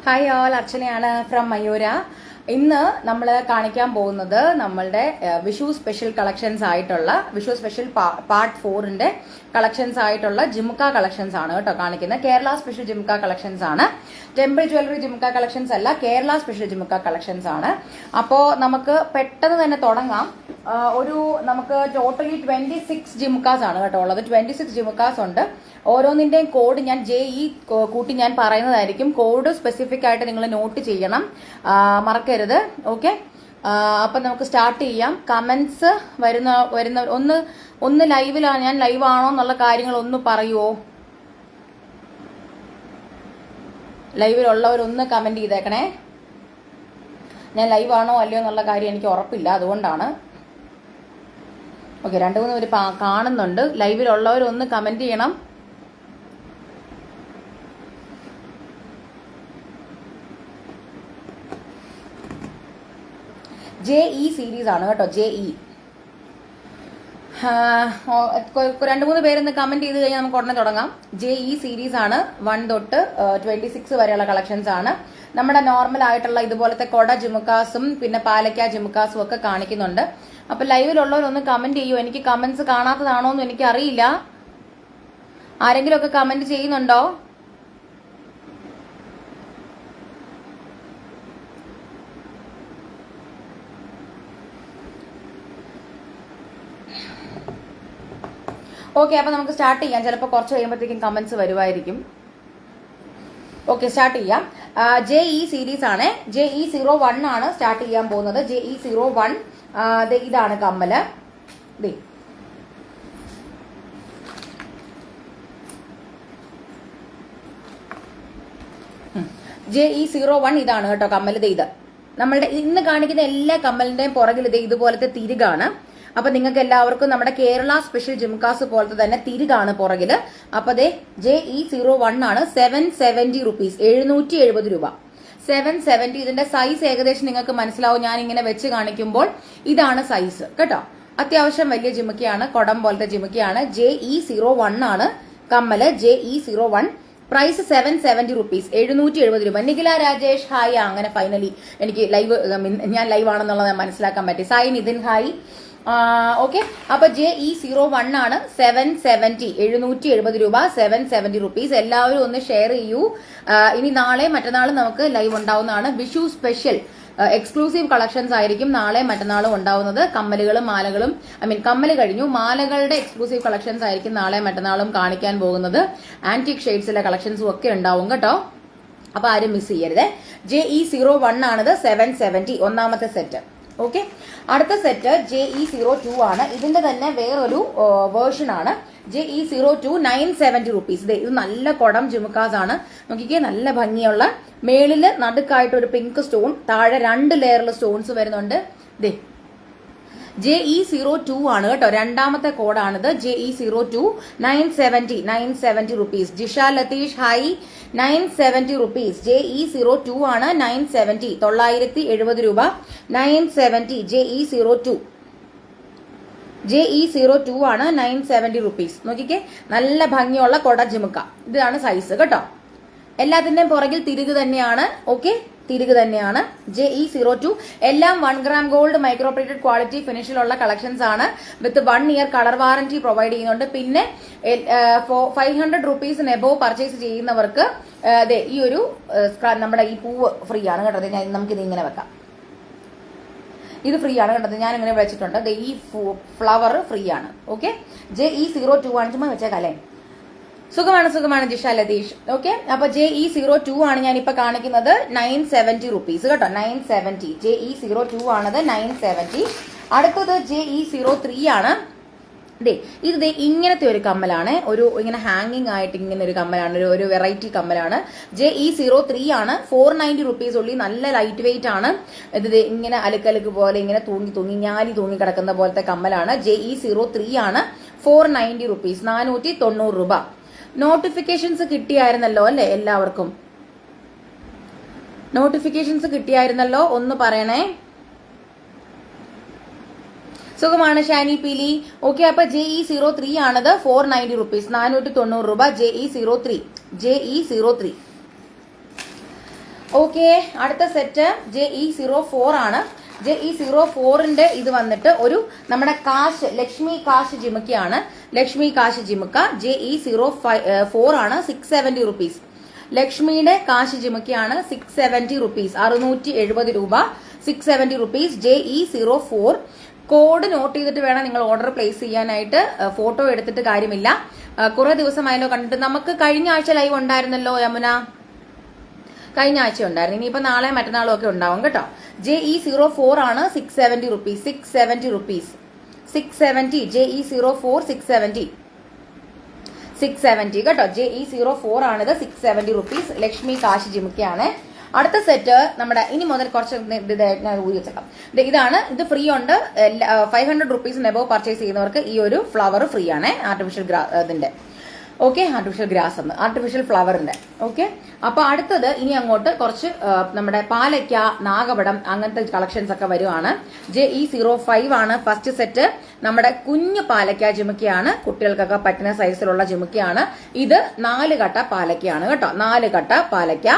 Hi all, അർച്ചനയാണ് from Mayura. ഇന്ന് നമ്മൾ കാണിക്കാൻ പോകുന്നത് നമ്മളുടെ വിഷു സ്പെഷ്യൽ കളക്ഷൻസ് ആയിട്ടുള്ള വിഷു സ്പെഷ്യൽ പാർട്ട് 4ന്റെ കളക്ഷൻസ് ആയിട്ടുള്ള ജിമുക്ക കളക്ഷൻസ് ആണ് കേട്ടോ കാണിക്കുന്നത്. കേരള സ്പെഷ്യൽ ജിമുക്ക കളക്ഷൻസ് ആണ്. ടെമ്പിൾ ജ്വല്ലറി ജിമുക്ക കളക്ഷൻസ് അല്ല, കേരള സ്പെഷ്യൽ ജിമുക്ക കളക്ഷൻസ് ആണ്. അപ്പോൾ നമുക്ക് പെട്ടെന്ന് തന്നെ തുടങ്ങാം. നമുക്ക് ടോട്ടലി 26 ജിമുക്കാസ് ആണ് കേട്ടോ ഉള്ളത്. 26 ജിമുക്കാസ് ഉണ്ട്. ഓരോന്നിന്റെയും കോഡ് ഞാൻ കൂട്ടി ഞാൻ പറയുന്നതായിരിക്കും. കോഡ് സ്പെസിഫിക് ആയിട്ട് നിങ്ങൾ നോട്ട് ചെയ്യണം, മറക്കരുത്. ഓക്കെ, അപ്പൊ നമുക്ക് സ്റ്റാർട്ട് ചെയ്യാം. കമന്റ്സ് വരുന്ന ഒന്ന് ലൈവിലാണ്, ഞാൻ ലൈവ് ആണോ എന്നുള്ള കാര്യങ്ങൾ ഒന്ന് പറയുവോ? ലൈവിലുള്ളവരൊന്ന് കമന്റ് ചെയ്തേക്കണേ. ഞാൻ ലൈവ് ആണോ അല്ലയോ എന്നുള്ള കാര്യം എനിക്ക് ഉറപ്പില്ല, അതുകൊണ്ടാണ്. ഓക്കെ, 2-3 പേര് കാണുന്നുണ്ട്. ലൈവിലുള്ളവരൊന്ന് കമന്റ് ചെയ്യണം. JE സീരീസ് ആണ് കേട്ടോ, JE. 2-3 പേരൊന്ന് കമന്റ് ചെയ്ത് കഴിഞ്ഞാൽ നമുക്ക് ഉടനെ തുടങ്ങാം. JE സീരീസ് ആണ്. 1 തൊട്ട് 26 വരെയുള്ള കളക്ഷൻസ് ആണ്. നമ്മുടെ നോർമൽ ആയിട്ടുള്ള ഇതുപോലത്തെ കൊട ജിമുക്കാസും പിന്നെ പാലക്ക ജിമുക്കാസും ഒക്കെ കാണിക്കുന്നുണ്ട്. അപ്പൊ ലൈവിലുള്ളവരൊന്ന് കമന്റ് ചെയ്യൂ. എനിക്ക് കമന്റ്സ് കാണാത്തതാണോ എന്ന് എനിക്ക് അറിയില്ല. ആരെങ്കിലും ഒക്കെ കമന്റ് ചെയ്യുന്നുണ്ടോ? ഓക്കെ, അപ്പൊ നമുക്ക് സ്റ്റാർട്ട് ചെയ്യാം. ചിലപ്പോൾ കുറച്ച് കഴിയുമ്പോഴത്തേക്കും കമന്റ്സ് വരുമായിരിക്കും. ഓക്കെ, സ്റ്റാർട്ട് ചെയ്യാം. JE സീരീസ് ആണ്. JE 01 ആണ് സ്റ്റാർട്ട് ചെയ്യാൻ പോകുന്നത്. JE 01 ഇതാണ് കമ്മല്. JE 01 ഇതാണ് കേട്ടോ കമ്മല്. ഇത് നമ്മളുടെ ഇന്ന് കാണിക്കുന്ന എല്ലാ കമ്മലിന്റെയും പുറകിൽ ഇതുപോലത്തെ തിരികാണ്. അപ്പൊ നിങ്ങൾക്ക് എല്ലാവർക്കും നമ്മുടെ കേരള സ്പെഷ്യൽ ജിംകാസ് പോലത്തെ തന്നെ തിരികാണ് പുറകില്. അപ്പൊ JE 01 ആണ്. 770 റുപ്പീസ്, 770 രൂപ. 770. ഇതിന്റെ സൈസ് ഏകദേശം നിങ്ങൾക്ക് മനസ്സിലാവും. ഞാൻ ഇങ്ങനെ വെച്ച് കാണിക്കുമ്പോൾ ഇതാണ് സൈസ് കേട്ടോ. അത്യാവശ്യം വലിയ ജിമുക്കയാണ്, കുടം പോലത്തെ ജിമുക്കയാണ്. JE 01 ആണ് കമ്മല്. JE 01. പ്രൈസ് 770 റുപ്പീസ്, 770 രൂപ. നിഖില രാജേഷ് ഹായ്. അങ്ങനെ ഫൈനലി എനിക്ക് ഞാൻ ലൈവ് ആണെന്നുള്ളത് മനസ്സിലാക്കാൻ പറ്റി. സായി നിതിൻ ഹായ്. ഓക്കെ, അപ്പൊ JE 01 ആണ്. 770, 770 രൂപ, 770 റുപ്പീസ്. എല്ലാവരും ഒന്ന് ഷെയർ ചെയ്യൂ. ഇനി നാളെ മറ്റന്നാളും നമുക്ക് ലൈവ് ഉണ്ടാവുന്നതാണ്. വിഷു സ്പെഷ്യൽ എക്സ്ക്ലൂസീവ് കളക്ഷൻസ് ആയിരിക്കും നാളെ മറ്റന്നാളും ഉണ്ടാവുന്നത്. കമ്മലുകളും മാലകളും, കമ്മല് കഴിഞ്ഞു, മാലകളുടെ എക്സ്ക്ലൂസീവ് കളക്ഷൻസ് ആയിരിക്കും നാളെ മറ്റന്നാളും കാണിക്കാൻ പോകുന്നത്. ആന്റിക് ഷെയ്ഡ്സിലെ കളക്ഷൻസും ഒക്കെ ഉണ്ടാവും കേട്ടോ. അപ്പൊ ആരും മിസ് ചെയ്യരുത്. JE 01 ആണിത്. 770 ഒന്നാമത്തെ സെറ്റ്. ഓക്കെ, അടുത്ത സെറ്റ് JE 02 ആണ്. ഇതിന്റെ തന്നെ വേറൊരു വേർഷൻ ആണ്. JE 02 970 rupees. ഇത് നല്ല കുടം ജിമുക്കാസ് ആണ്. നോക്കിക്കേ, നല്ല ഭംഗിയുള്ള മേളില് നടുക്കായിട്ട് ഒരു പിങ്ക് സ്റ്റോൺ, താഴെ 2 ലെയറിൽ സ്റ്റോൺസ് വരുന്നുണ്ട്. JE 02 ആണ് കേട്ടോ. രണ്ടാമത്തെ കോഡാണിത്. JE 02 970 rupees. Jisha Latheesh hi. 970 rupees. JE 02 ആണ്. 970, 970 രൂപ. 970 JE 02. JE 02 ആണ്. 970 റുപ്പീസ്. നോക്കിക്കേ, നല്ല ഭംഗിയുള്ള കൊട ജിമുക്ക. ഇതാണ് സൈസ് കേട്ടോ. എല്ലാത്തിന്റെയും പുറകിൽ തിരികു തന്നെയാണ്. ഓക്കെ, തിരികു തന്നെയാണ്. JE 02 എല്ലാം 1 gram gold microplated quality ഫിനിഷിലുള്ള collections ആണ്. With 1 year colour warranty provide ചെയ്യുന്നുണ്ട്. പിന്നെ 500 റുപ്പീസിന് എബോവ് പർച്ചേസ് ചെയ്യുന്നവർക്ക് ഈ ഒരു നമ്മുടെ ഈ പൂവ് ഫ്രീ ആണ് കേട്ടോ. നമുക്കിത് ഇങ്ങനെ വെക്കാം. ഇത് ഫ്രീ ആണ് കേട്ടത്. ഞാൻ ഇങ്ങനെ വെച്ചിട്ടുണ്ട്. ഈ ഫ്ലവർ ഫ്രീ ആണ്. ഓക്കെ, JE 02 ആണ്. ചുമ്മാ വെച്ചേക്കാല്ലേ. സുഖമാണ് ജിഷ ലതീഷ്. ഓക്കെ, അപ്പൊ JE 02 ആണ് ഞാൻ ഇപ്പൊ കാണിക്കുന്നത്. 970 റുപ്പീസ് കേട്ടോ. 970 JE 02 ആണത്. 970. അടുത്തത് JE 03 ആണ്. ഇത് ഇങ്ങനത്തെ ഒരു കമ്മലാണ്. ഇങ്ങനെ ഹാങ്ങിങ് ആയിട്ട് ഇങ്ങനെ ഒരു കമ്മലാണ്. ഒരു വെറൈറ്റി കമ്മലാണ്. JE 03 ആണ്. 490 റുപ്പീസ് ഉള്ളി. നല്ല ലൈറ്റ് വെയിറ്റ് ആണ്. ഇത് ഇങ്ങനെ അലുക്കലുക്ക് പോലെ ഇങ്ങനെ ഞാലി തൂങ്ങി കിടക്കുന്ന പോലത്തെ കമ്മലാണ്. JE 03 ആണ്. 490 റുപ്പീസ്, 490 രൂപ. നോട്ടിഫിക്കേഷൻസ് കിട്ടിയായിരുന്നല്ലോ അല്ലെ? എല്ലാവർക്കും നോട്ടിഫിക്കേഷൻസ് കിട്ടിയായിരുന്നല്ലോ? ഒന്ന് പറയണേ. സുഖമാണ് ഷാനി പീലി. ഓക്കെ, അപ്പൊ JE 03 ആണത്. 490 റുപ്പീസ്, 490 രൂപ. JE 03. ഓക്കെ, അടുത്ത സെറ്റ് JE04 ആണ്. JE04ന്റെ ഇത് വന്നിട്ട് ഒരു നമ്മുടെ കാശ് ലക്ഷ്മി കാശ് ജിമുക്കയാണ്. ലക്ഷ്മി കാശ് ജിമുക്ക JE04 ആണ്. 670 റുപ്പീസ്. ലക്ഷ്മിയുടെ കാശ് ജിമുക്കയാണ്. 670 റുപ്പീസ്, 670 രൂപ, 670 റുപ്പീസ്. JE04 കോഡ് നോട്ട് ചെയ്തിട്ട് വേണം നിങ്ങൾ ഓർഡർ പ്ലേസ് ചെയ്യാനായിട്ട്. ഫോട്ടോ എടുത്തിട്ട് കാര്യമില്ല. കുറെ ദിവസമായല്ലോ കണ്ടിട്ട്. നമുക്ക് കഴിഞ്ഞ ആഴ്ച ലൈവ് ഉണ്ടായിരുന്നല്ലോ യമുന, കഴിഞ്ഞ ആഴ്ച ഉണ്ടായിരുന്നു. ഇനിയിപ്പോ നാളെ മറ്റന്നാളും ഒക്കെ ഉണ്ടാവും കേട്ടോ. JE04 ആണ്. 670 റുപ്പീസ്, 670 റുപ്പീസ്, 670. JE04 670 കേട്ടോ. JE04 ആണിത്, 670 റുപ്പീസ്. ലക്ഷ്മി കാശ് ജിമുക്കയാണ്. അടുത്ത സെറ്റ് നമ്മുടെ ഇനി മുതൽ കുറച്ച് ഊരി വെച്ചേക്കാം. ഇതാണ്, ഇത് ഫ്രീ ഉണ്ട്. 500 റുപ്പീസിന് എബോവ് പർച്ചേസ് ചെയ്യുന്നവർക്ക് ഈ ഒരു ഫ്ലവർ ഫ്രീ ആണ്. ആർട്ടിഫിഷ്യൽ ഇതിന്റെ ഓക്കെ, ആർട്ടിഫിഷ്യൽ ഗ്രാസ് എന്ന്, ആർട്ടിഫിഷ്യൽ ഫ്ലവറിന്റെ. ഓക്കെ, അപ്പൊ അടുത്തത് ഇനി അങ്ങോട്ട് കുറച്ച് നമ്മുടെ പാലയ്ക്ക, നാഗപടം അങ്ങനത്തെ കളക്ഷൻസ് ഒക്കെ വരുവാണ്. JE05 ആണ് ഫസ്റ്റ് സെറ്റ്. നമ്മുടെ കുഞ്ഞു പാലയ്ക്ക ജിമുക്കയാണ്. കുട്ടികൾക്കൊക്കെ പറ്റുന്ന സൈസിലുള്ള ജിമുക്കയാണ്. ഇത് 4 കട്ട പാലയ്ക്കയാണ് കേട്ടോ. 4 കട്ട പാലയ്ക്ക.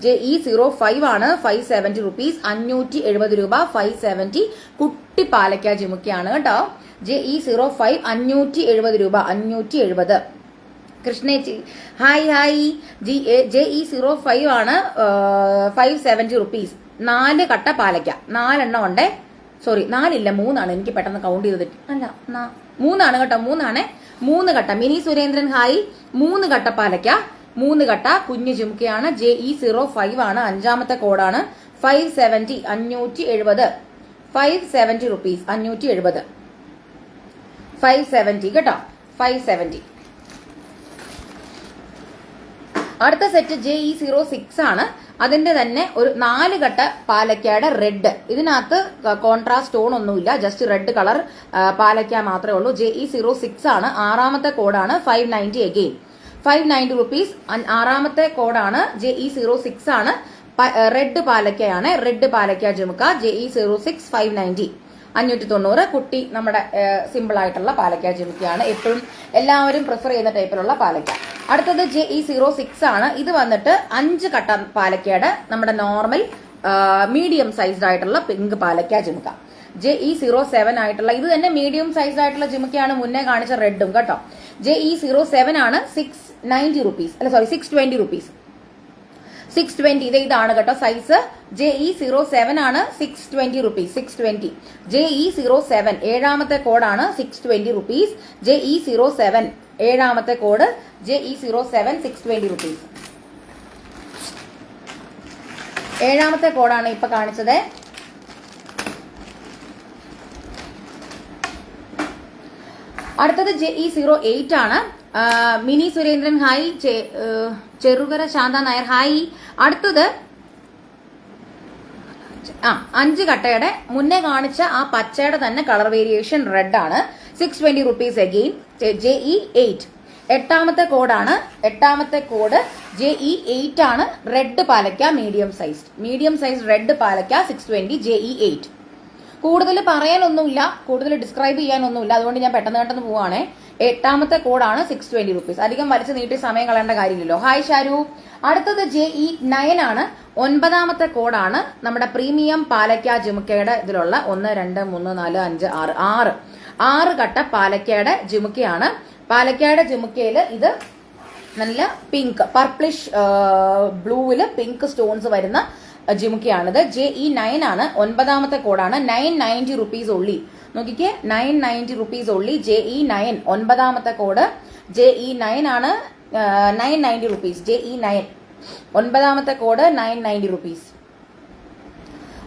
JE05 ആണ്. 570 റുപ്പീസ്, 570 രൂപ, 570. കുട്ടി പാലയ്ക്ക ജിമുക്കയാണ് കേട്ടോ. JE05 570 രൂപ, 570. കൃഷ്ണേച്ചി ഹായ്. JE05 ആണ്. 570 റുപ്പീസ്. 4 കട്ട പാലയ്ക്ക. 4 എണ്ണം ഉണ്ടേ. സോറി, 4 ഇല്ല, 3 ആണ്. എനിക്ക് പെട്ടെന്ന് കൗണ്ട് ചെയ്ത് തെറ്റി. അല്ല, 3 ആണ് കേട്ടോ. 3 ആണ്. 3 കട്ട. Mini Surendran hi. 3 കട്ട പാലയ്ക്ക, 3 കട്ട കുഞ്ഞു ജിമുക്കയാണ്. JE05 ആണ്. 5ാമത്തെ കോഡാണ്. 570, 570, 570 റുപ്പീസ്, 570, 570 കേട്ടോ. 570. അടുത്ത സെറ്റ് JE06 ആണ്. അതിന്റെ തന്നെ ഒരു 4 കട്ട പാലക്കയുടെ റെഡ്. ഇതിനകത്ത് കോൺട്രാസ്റ്റ് സ്റ്റോൺ ഒന്നുമില്ല, ജസ്റ്റ് റെഡ് കളർ പാലക്ക മാത്രമേ ഉള്ളൂ. JE06 ആണ്. 6ാമത്തെ കോഡാണ്. 590 അഗെയിൻ, 590 റുപ്പീസ്. 6ാമത്തെ കോഡാണ്. JE06 ആണ്. റെഡ് പാലക്കയാണ്. റെഡ് പാലക്ക ജുമുക്ക. JE06 590, 590. കുട്ടി നമ്മുടെ സിമ്പിൾ ആയിട്ടുള്ള പാലക്ക ജിമുക്കയാണ്. എപ്പോഴും എല്ലാവരും പ്രിഫർ ചെയ്യുന്ന ടൈപ്പിലുള്ള പാലക്ക. അടുത്തത് JE06 ആണ്. ഇത് വന്നിട്ട് 5 കട്ട പാലക്കയുടെ നമ്മുടെ നോർമൽ മീഡിയം സൈസ്ഡ് ആയിട്ടുള്ള പിങ്ക് പാലക്ക ജിമുക്ക. JE07 ആയിട്ടുള്ള ഇത് തന്നെ മീഡിയം സൈസ്ഡ് ആയിട്ടുള്ള ജിമുക്കയാണ്. മുന്നേ കാണിച്ച റെഡും കേട്ടോ. JE07 ആണ്. 690 റുപ്പീസ്, അല്ല സോറി 620 റുപ്പീസ്, 620. ഇതാണ് കേട്ടോ സൈസ്. JE07 ആണ്. 620 റുപ്പീസ്, 620. JE07 7ാമത്തെ കോഡാണ്. 620 റുപ്പീസ്. JE07 7ാമത്തെ കോഡ്. JE07 620 rupees. 7ാമത്തെ കോഡാണ് ഇപ്പൊ കാണിച്ചത്. അടുത്തത് JE08 ആണ്. മിനി സുരേന്ദ്രൻ ഹായ്. ചെറുകര ശാന്ത നായർ ഹായ്. അടുത്തത് 5 കട്ടയുടെ മുന്നേ കാണിച്ച ആ പച്ചയുടെ തന്നെ കളർ വേരിയേഷൻ റെഡ് ആണ്. 620 റുപ്പീസ് അഗെയിൻ. JE8 8ാമത്തെ കോഡാണ്. 8ാമത്തെ കോഡ് JE8 ആണ്. റെഡ് പാലക്ക മീഡിയം സൈസ് റെഡ് പാലക്ക 620. JE8. കൂടുതൽ പറയാനൊന്നുമില്ല, കൂടുതൽ ഡിസ്ക്രൈബ് ചെയ്യാനൊന്നുമില്ല, അതുകൊണ്ട് ഞാൻ പെട്ടെന്ന് പോവാണേ. 8ാമത്തെ കോഡാണ്. 620 റുപ്പീസ്. അധികം വലിച്ചു നീട്ടി സമയം കളയേണ്ട കാര്യമില്ലല്ലോ. ഹായ് ഷാരു. അടുത്തത് JE9 ആണ്. 9ാമത്തെ കോഡാണ്. നമ്മുടെ പ്രീമിയം പാലക്ക ജിമുക്കയുടെ ഇതിലുള്ള 1 2 3 4 5 6 6 കട്ട പാലക്കയുടെ ജിമുക്കയാണ്. പാലക്കയുടെ ജിമുക്കയില് ഇത് നല്ല പിങ്ക് പർപ്പിളിഷ് ബ്ലൂവില് പിങ്ക് സ്റ്റോൺസ് വരുന്ന ജിമുക്കയാണിത്. JE9 ആണ്. 9ാമത്തെ കോഡാണ്. 990 റുപ്പീസ് ഉള്ളി. നോക്കിക്കേ, 990 റുപ്പീസ് ഉള്ളി. JE9 9ാമത്തെ കോഡ്. JE9 ആണ്. 990 റുപ്പീസ്. JE9 9ാമത്തെ കോഡ്. 990 റുപ്പീസ്.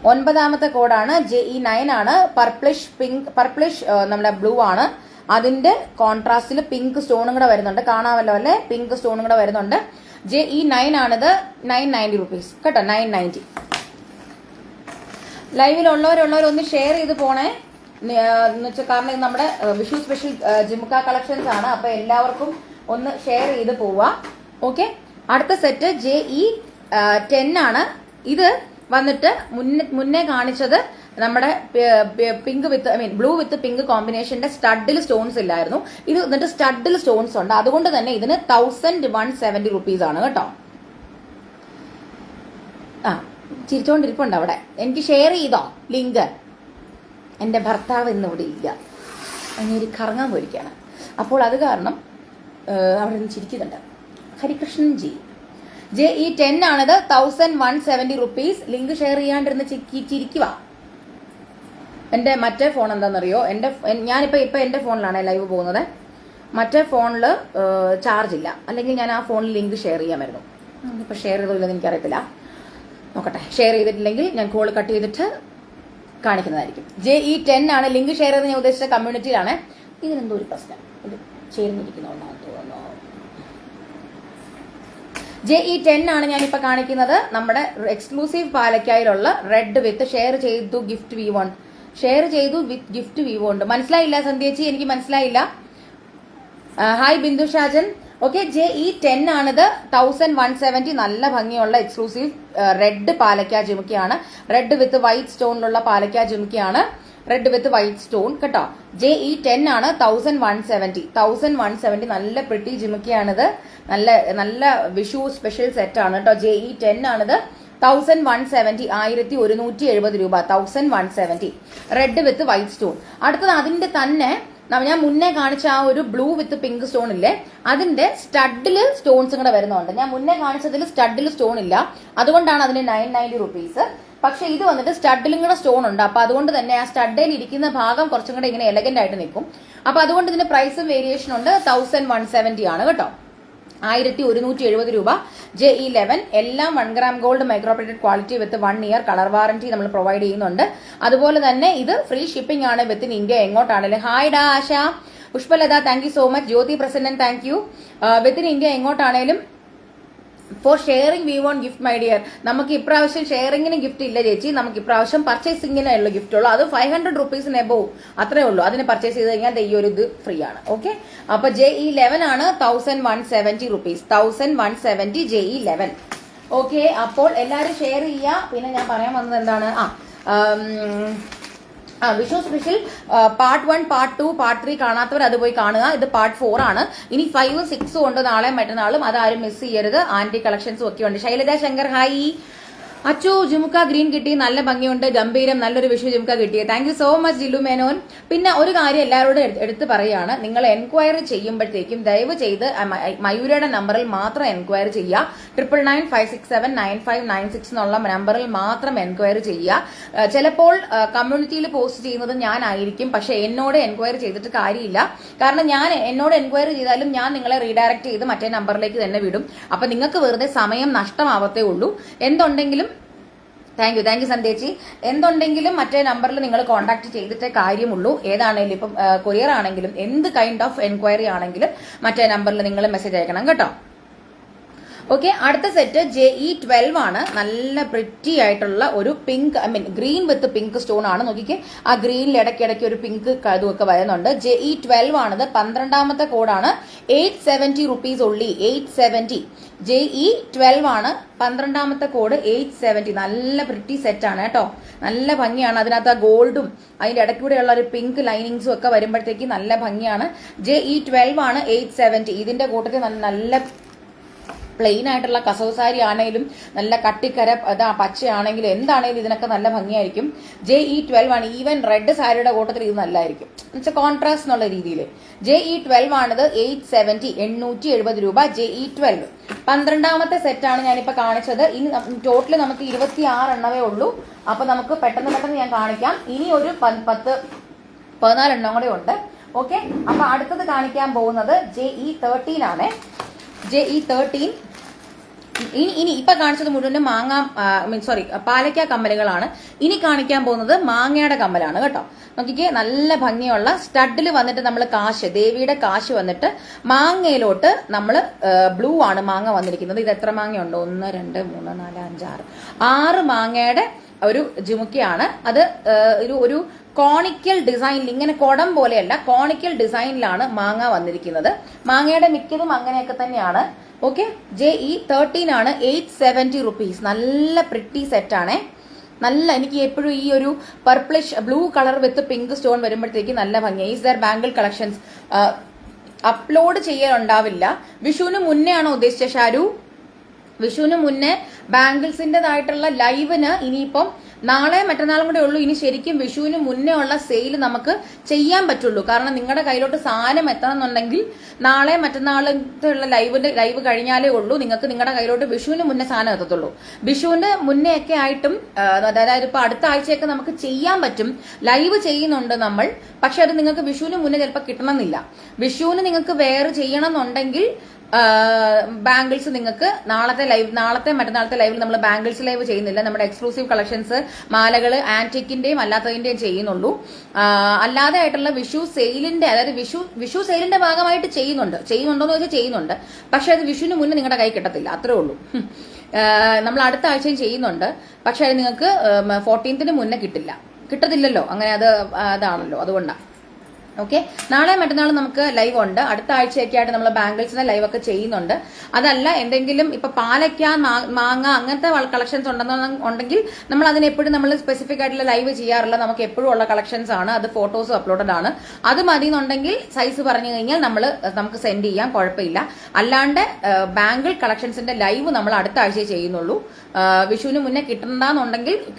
9ാമത്തെ കോഡാണ്. JE9 ആണ്. പർപ്പിളിഷ് നമ്മുടെ ബ്ലൂ ആണ്. അതിന്റെ കോൺട്രാസ്റ്റിൽ പിങ്ക് സ്റ്റോണും കൂടെ വരുന്നുണ്ട്. കാണാമല്ലോ അല്ലെ, പിങ്ക് സ്റ്റോണും കൂടെ വരുന്നുണ്ട്. JE9 ആണിത്. 990 റുപ്പീസ് കേട്ടോ. 990. ലൈവിലുള്ളവരൊന്ന് ഷെയർ ചെയ്ത് പോണേ എന്ന് വെച്ചാൽ, കാരണം ഇത് നമ്മുടെ വിഷു സ്പെഷ്യൽ ജിമുക്ക കളക്ഷൻസ് ആണ്. അപ്പൊ എല്ലാവർക്കും ഒന്ന് ഷെയർ ചെയ്ത് പോവാ. ഓക്കെ, അടുത്ത സെറ്റ് JE10 ആണ്. ഇത് വന്നിട്ട് മുന്നേ കാണിച്ചത് നമ്മുടെ pink with blue with pink കോമ്പിനേഷന്റെ സ്റ്റഡിൽ സ്റ്റോൺസ് ഇല്ലായിരുന്നു. ഇത് എന്നിട്ട് സ്റ്റഡിൽ സ്റ്റോൺസ് ഉണ്ട്. അതുകൊണ്ട് തന്നെ ഇതിന് 1170 റുപ്പീസ് ആണ് കേട്ടോ. ചിരിച്ചോണ്ടിരിപ്പുണ്ട് അവിടെ. എനിക്ക് ഷെയർ ചെയ്തോ ലിങ്ക്? എൻ്റെ ഭർത്താവ് ഇന്നിവിടെ ഇല്ല, അങ്ങനെ കറങ്ങാൻ പോയിരിക്കുകയാണ്. അപ്പോൾ അത് കാരണം അവിടെ നിന്ന് ചിരിക്കുന്നുണ്ട്. ഹരികൃഷ്ണൻ JE10 ആണിത്. 1170 rupees. ലിങ്ക് ഷെയർ ചെയ്യാണ്ടിരുന്ന് ചിരിക്കുക. എൻ്റെ മറ്റേ ഫോൺ എന്താണെന്നറിയോ? ഞാനിപ്പോൾ എൻ്റെ ഫോണിലാണ് ലൈവ് പോകുന്നത്. മറ്റേ ഫോണിൽ ചാർജ് ഇല്ല, അല്ലെങ്കിൽ ഞാൻ ആ ഫോണിൽ ലിങ്ക് ഷെയർ ചെയ്യാമായിരുന്നു. ഇപ്പോൾ ഷെയർ ചെയ്തോ ഇല്ലെന്ന് എനിക്കറിയത്തില്ല, നോക്കട്ടെ. ഷെയർ ചെയ്തിട്ടില്ലെങ്കിൽ ഞാൻ കോൾ കട്ട് ചെയ്തിട്ട് കാണിക്കുന്നതായിരിക്കും. JE10 ആണ് ലിങ്ക് ഷെയർ ചെയ്ത് ഞാൻ ഉദ്ദേശിച്ച കമ്മ്യൂണിറ്റിയിലാണ്. ഇതിനെന്തോ ഒരു പ്രശ്നം, ഇത് ചേർന്നിരിക്കുന്നതുകൊണ്ടാണെന്ന് തോന്നുന്നു. JE10 ആണ് ഞാനിപ്പോൾ കാണിക്കുന്നത്. നമ്മുടെ എക്സ്ക്ലൂസീവ് പാലക്കായിലുള്ള റെഡ് വിത്ത് ഷെയർ ചെയ്തു ഗിഫ്റ്റ് V1. ഷെയർ ചെയ്തു വിത്ത് ഗിഫ്റ്റ് V1. മനസ്സിലായില്ല സന്ധ്യേച്ചി, എനിക്ക് മനസ്സിലായില്ല. Hi Bindu Shajan. Okay, JE10 ആണിത്. 1170. നല്ല ഭംഗിയുള്ള എക്സ്ക്ലൂസീവ് റെഡ് പാലക്ക ജിമുക്കിയാണ്. റെഡ് വിത്ത് വൈറ്റ് സ്റ്റോണിലുള്ള പാലക്ക ജിമുക്കിയാണ്. റെഡ് വിത്ത് വൈറ്റ് സ്റ്റോൺ കേട്ടോ. JE10 ആണ്. 1170. നല്ല പ്രിട്ടി ജിമുക്കിയാണിത്. നല്ല വിഷു സ്പെഷ്യൽ സെറ്റ് ആണ് കേട്ടോ. JE10 ആണിത്. 1170. 1170 രൂപ. 1170. Red with white stone. അടുത്തത് അതിന്റെ തന്നെ ഞാൻ മുന്നേ കാണിച്ച ആ ഒരു ബ്ലൂ വിത്ത് പിങ്ക് സ്റ്റോൺ ഇല്ലേ, അതിന്റെ സ്റ്റഡില് സ്റ്റോൺസ് കൂടെ വരുന്നുണ്ട്. ഞാൻ മുന്നേ കാണിച്ചതിൽ സ്റ്റഡിൽ സ്റ്റോൺ ഇല്ല, അതുകൊണ്ടാണ് അതിന് 990 rupees. പക്ഷെ ഇത് വന്നിട്ട് സ്റ്റഡിലും കൂടെ സ്റ്റോൺ ഉണ്ട്. അപ്പൊ അതുകൊണ്ട് തന്നെ ആ സ്റ്റഡിൽ ഇരിക്കുന്ന ഭാഗം കുറച്ചും കൂടെ ഇങ്ങനെ എലഗന്റ് ആയിട്ട് നിൽക്കും. അപ്പൊ അതുകൊണ്ട് ഇതിന്റെ പ്രൈസും വേരിയേഷൻ ഉണ്ട്. 1170 ആണ് കേട്ടോ. 1170 രൂപ. JE11 എല്ലാം 1 gram gold microplated quality with 1 year colour warranty നമ്മൾ പ്രൊവൈഡ് ചെയ്യുന്നുണ്ട്. അതുപോലെ തന്നെ ഇത് ഫ്രീ ഷിപ്പിംഗ് ആണ് വിത്തിൻ ഇന്ത്യ. എങ്ങോട്ടാണെങ്കിലും. ഹായ് ഡാ Asha. Pushpalatha thank you so much. Jyothi Prasannan thank you. Within India എങ്ങോട്ടാണേലും for sharing V1 gift my dear. നമുക്ക് ഇപ്രാവശ്യം ഷെയറിംഗിന് ഗിഫ്റ്റ് ഇല്ല ചേച്ചി, നമുക്ക് ഇപ്രാവശ്യം പർച്ചേസിംഗിനുള്ള ഗിഫ്റ്റ് ഉള്ളൂ. അത് 500 rupees എബോവ് അത്രേ ഉള്ളൂ. അതിന് പർച്ചേസ് ചെയ്ത് കഴിഞ്ഞാൽ ഈ ഒരു ഇത് ഫ്രീ ആണ്. ഓക്കെ, അപ്പൊ JE11 ആണ്. 1170 rupees. 1170 JE11. ഓക്കെ, അപ്പോൾ എല്ലാവരും ഷെയർ ചെയ്യുക. പിന്നെ ഞാൻ പറയാൻ വന്നത് എന്താണ്, Vishu special part 1, part 2, part 3 കാണാത്തവർ അത് പോയി കാണുക. ഇത് പാർട്ട് 4 ആണ്. ഇനി 5ഉം 6ഉം ഉണ്ട് നാളെയും മറ്റന്നാളും. അതാരും മിസ് ചെയ്യരുത്. ആന്റി കളക്ഷൻസും ഒക്കെ ഉണ്ട്. ശൈലജ ശങ്കർ ഹായ്. അച്ചു ജുമുക്ക ഗ്രീൻ കിട്ടി, നല്ല ഭംഗിയുണ്ട്, ഗംഭീരം, നല്ലൊരു വിഷു ജുമുക്ക കിട്ടിയത്. Thank you so much ജില്ലു Menon. പിന്നെ ഒരു കാര്യം എല്ലാവരോടും എടുത്ത് പറയുകയാണ്, നിങ്ങൾ എൻക്വയറി ചെയ്യുമ്പോഴത്തേക്കും ദയവ് ചെയ്ത് മയൂരയുടെ നമ്പറിൽ മാത്രം എൻക്വയറി ചെയ്യുക. 9995679596 എന്നുള്ള നമ്പറിൽ മാത്രം എൻക്വയറി ചെയ്യുക. ചിലപ്പോൾ കമ്മ്യൂണിറ്റിയിൽ പോസ്റ്റ് ചെയ്യുന്നത് ഞാനായിരിക്കും, പക്ഷെ എന്നോട് എൻക്വയറി ചെയ്തിട്ട് കാര്യമില്ല. കാരണം എന്നോട് എൻക്വയറി ചെയ്താലും ഞാൻ നിങ്ങളെ റീഡയറക്ട് ചെയ്ത് മറ്റേ നമ്പറിലേക്ക് തന്നെ വിടും. അപ്പൊ നിങ്ങൾക്ക് വെറുതെ സമയം നഷ്ടമാവത്തേ ഉള്ളൂ. എന്തുണ്ടെങ്കിലും താങ്ക് യു സന്ധ്യേച്ചി. എന്തുണ്ടെങ്കിലും മറ്റേ നമ്പറിൽ നിങ്ങൾ കോൺടാക്ട് ചെയ്തിട്ടേ കാര്യമുള്ളൂ. ഏതാണെങ്കിലും ഇപ്പം കൊറിയർ ആണെങ്കിലും എന്ത് കൈൻഡ് ഓഫ് എൻക്വയറി ആണെങ്കിലും മറ്റേ നമ്പറിൽ നിങ്ങൾ മെസ്സേജ് അയക്കണം കേട്ടോ. ഓക്കെ, അടുത്ത സെറ്റ് JE12 ആണ്. നല്ല പ്രിറ്റി ആയിട്ടുള്ള ഒരു പിങ്ക്, ഗ്രീൻ വിത്ത് പിങ്ക് സ്റ്റോൺ ആണ്. നോക്കിക്കേ, ആ ഗ്രീനിൽ ഇടയ്ക്കിടയ്ക്ക് ഒരു പിങ്ക് ഇതുമൊക്കെ വരുന്നുണ്ട്. JE12 ആണിത്. 12ാമത്തെ കോഡാണ്. 870 rupees ഉള്ളി. 870. JE12 ആണ്. 12ാമത്തെ കോഡ് 870. നല്ല പ്രിറ്റി സെറ്റ് ആണ് കേട്ടോ. നല്ല ഭംഗിയാണ്. അതിനകത്ത് ആ ഗോൾഡും അതിന്റെ ഇടയ്ക്കൂടെയുള്ള ഒരു പിങ്ക് ലൈനിങ്സും ഒക്കെ വരുമ്പോഴത്തേക്ക് നല്ല ഭംഗിയാണ്. JE12 ആണ്. 870. ഇതിന്റെ കൂട്ടത്തിൽ നല്ല പ്ലെയിൻ ആയിട്ടുള്ള കസവ് സാരി ആണെങ്കിലും നല്ല കട്ടിക്കര പച്ചയാണെങ്കിലും എന്താണെങ്കിലും ഇതിനൊക്കെ നല്ല ഭംഗിയായിരിക്കും. JE12 ആണ്. ഈവൻ റെഡ് സാരിയുടെ കൂട്ടത്തിൽ ഇത് നല്ലതായിരിക്കും, എന്നുവെച്ചാൽ കോൺട്രാസ്റ്റ് എന്നുള്ള രീതിയിൽ. JE12 ആണിത്. 870. 870 രൂപ. JE12. 12ാമത്തെ സെറ്റാണ് ഞാനിപ്പോ കാണിച്ചത്. ഇനി ടോട്ടൽ നമുക്ക് 26 എണ്ണവേ ഉള്ളൂ. അപ്പൊ നമുക്ക് പെട്ടെന്ന് ഞാൻ കാണിക്കാം. ഇനി ഒരു 14 എണ്ണം കൂടെ ഉണ്ട്. ഓക്കെ, അപ്പൊ അടുത്തത് കാണിക്കാൻ പോകുന്നത് JE13 ആണ്. JE13. ഇനി ഇപ്പൊ കാണിച്ചത് മുഴുവൻ പാലക്ക കമ്മലുകളാണ്. ഇനി കാണിക്കാൻ പോകുന്നത് മാങ്ങയുടെ കമ്മലാണ് കേട്ടോ. നോക്കിക്കേ, നല്ല ഭംഗിയുള്ള സ്റ്റഡിൽ വന്നിട്ട് നമ്മൾ ദേവിയുടെ കാശ് വന്നിട്ട് മാങ്ങയിലോട്ട് നമ്മൾ ബ്ലൂ ആണ് മാങ്ങ വന്നിരിക്കുന്നത്. ഇത് എത്ര മാങ്ങയുണ്ടോ? 1 2 3 4 5 6 മാങ്ങയുടെ ഒരു ജിമുക്കിയാണ്. അത് ഒരു കോണിക്കൽ ഡിസൈനിൽ, ഇങ്ങനെ കുടം പോലെയല്ല, കോണിക്കൽ ഡിസൈനിലാണ് മാങ്ങ വന്നിരിക്കുന്നത്. മാങ്ങയുടെ മിക്കതും അങ്ങനെയൊക്കെ തന്നെയാണ്. ഓക്കെ, JE13 ആണ്. 870 rupees. നല്ല പ്രിറ്റി സെറ്റാണേ. നല്ല, എനിക്ക് എപ്പോഴും ഈ ഒരു purplish blue colour with pink stone വരുമ്പോഴത്തേക്ക് നല്ല ഭംഗിയായി. Is there bangle collections upload ചെയ്യാനുണ്ടാവില്ല. വിഷുവിന് മുന്നേ ആണോ ഉദ്ദേശിച്ച ഷാരു? വിഷുവിന് മുന്നേ ബാംഗിൾസിൻ്റെതായിട്ടുള്ള ലൈവിന് ഇനിയിപ്പം നാളെ മറ്റന്നാളും കൂടെ ഉള്ളൂ. ഇനി ശരിക്കും വിഷുവിന് മുന്നേ ഉള്ള സെയിൽ നമുക്ക് ചെയ്യാൻ പറ്റുള്ളൂ. കാരണം നിങ്ങളുടെ കയ്യിലോട്ട് സാധനം എത്തണമെന്നുണ്ടെങ്കിൽ നാളെ മറ്റന്നാളത്തെ ഉള്ള ലൈവ് കഴിഞ്ഞാലേ ഉള്ളൂ നിങ്ങൾക്ക് നിങ്ങളുടെ കയ്യിലോട്ട് വിഷുവിന് മുന്നേ സാധനം എത്തത്തുള്ളൂ. വിഷുവിന്റെ മുന്നേ ഒക്കെ ആയിട്ടും അതായത് ഇപ്പൊ അടുത്ത ആഴ്ചയൊക്കെ നമുക്ക് ചെയ്യാൻ പറ്റും, ലൈവ് ചെയ്യുന്നുണ്ട് നമ്മൾ. പക്ഷെ അത് നിങ്ങൾക്ക് വിഷുവിന് മുന്നേ ചിലപ്പോൾ കിട്ടണമെന്നില്ല. വിഷുവിന് നിങ്ങൾക്ക് വേറെ ചെയ്യണം എന്നുണ്ടെങ്കിൽ ബാംഗിൾസ് നിങ്ങൾക്ക് നാളത്തെ മറ്റന്നാളത്തെ ലൈവിൽ നമ്മൾ ബാംഗിൾസ് ലൈവ് ചെയ്യുന്നില്ല. നമ്മുടെ എക്സ്ക്ലൂസീവ് കളക്ഷൻസ് മാലകൾ ആന്റിക്കിന്റെയും അല്ലാത്തതിന്റെയും ചെയ്യുന്നുള്ളൂ. അല്ലാതെ ആയിട്ടുള്ള വിഷു സെയിലിന്റെ, അതായത് വിഷു സെയിലിന്റെ ഭാഗമായിട്ട് ചെയ്യുന്നുണ്ടോന്ന് ചോദിച്ചാൽ ചെയ്യുന്നുണ്ട്. പക്ഷെ അത് വിഷുവിന് മുന്നേ നിങ്ങളുടെ കൈ കിട്ടത്തില്ല, അത്രേ ഉള്ളൂ. നമ്മൾ അടുത്ത ആഴ്ചയും ചെയ്യുന്നുണ്ട്, പക്ഷെ അത് നിങ്ങൾക്ക് 14th മുന്നേ കിട്ടത്തില്ലല്ലോ. അങ്ങനെ അതാണല്ലോ, അതുകൊണ്ടാണ്. ഓക്കെ, നാളെ മറ്റന്നാൾ നമുക്ക് ലൈവ് ഉണ്ട്. അടുത്ത ആഴ്ചയൊക്കെ ആയിട്ട് നമ്മൾ ബാംഗിൾസിന്റെ ലൈവ് ഒക്കെ ചെയ്യുന്നുണ്ട്. അതല്ല എന്തെങ്കിലും ഇപ്പൊ പാലക്ക, മാങ്ങ അങ്ങനത്തെ കളക്ഷൻസ് ഉണ്ടെങ്കിൽ നമ്മൾ അതിനെപ്പോഴും നമ്മൾ സ്പെസിഫിക് ആയിട്ടുള്ള ലൈവ് ചെയ്യാറില്ല. നമുക്ക് എപ്പോഴും ഉള്ള കളക്ഷൻസ് ആണ്, അത് ഫോട്ടോസ് അപ്ലോഡഡ് ആണ്. അത് മതി എന്നുണ്ടെങ്കിൽ സൈസ് പറഞ്ഞു കഴിഞ്ഞാൽ നമുക്ക് സെൻഡ് ചെയ്യാം, കുഴപ്പമില്ല. അല്ലാണ്ട് ബാംഗിൾ കളക്ഷൻസിന്റെ ലൈവ് നമ്മൾ അടുത്ത ആഴ്ച ചെയ്യുന്നുള്ളൂ. വിഷുവിന് മുന്നേ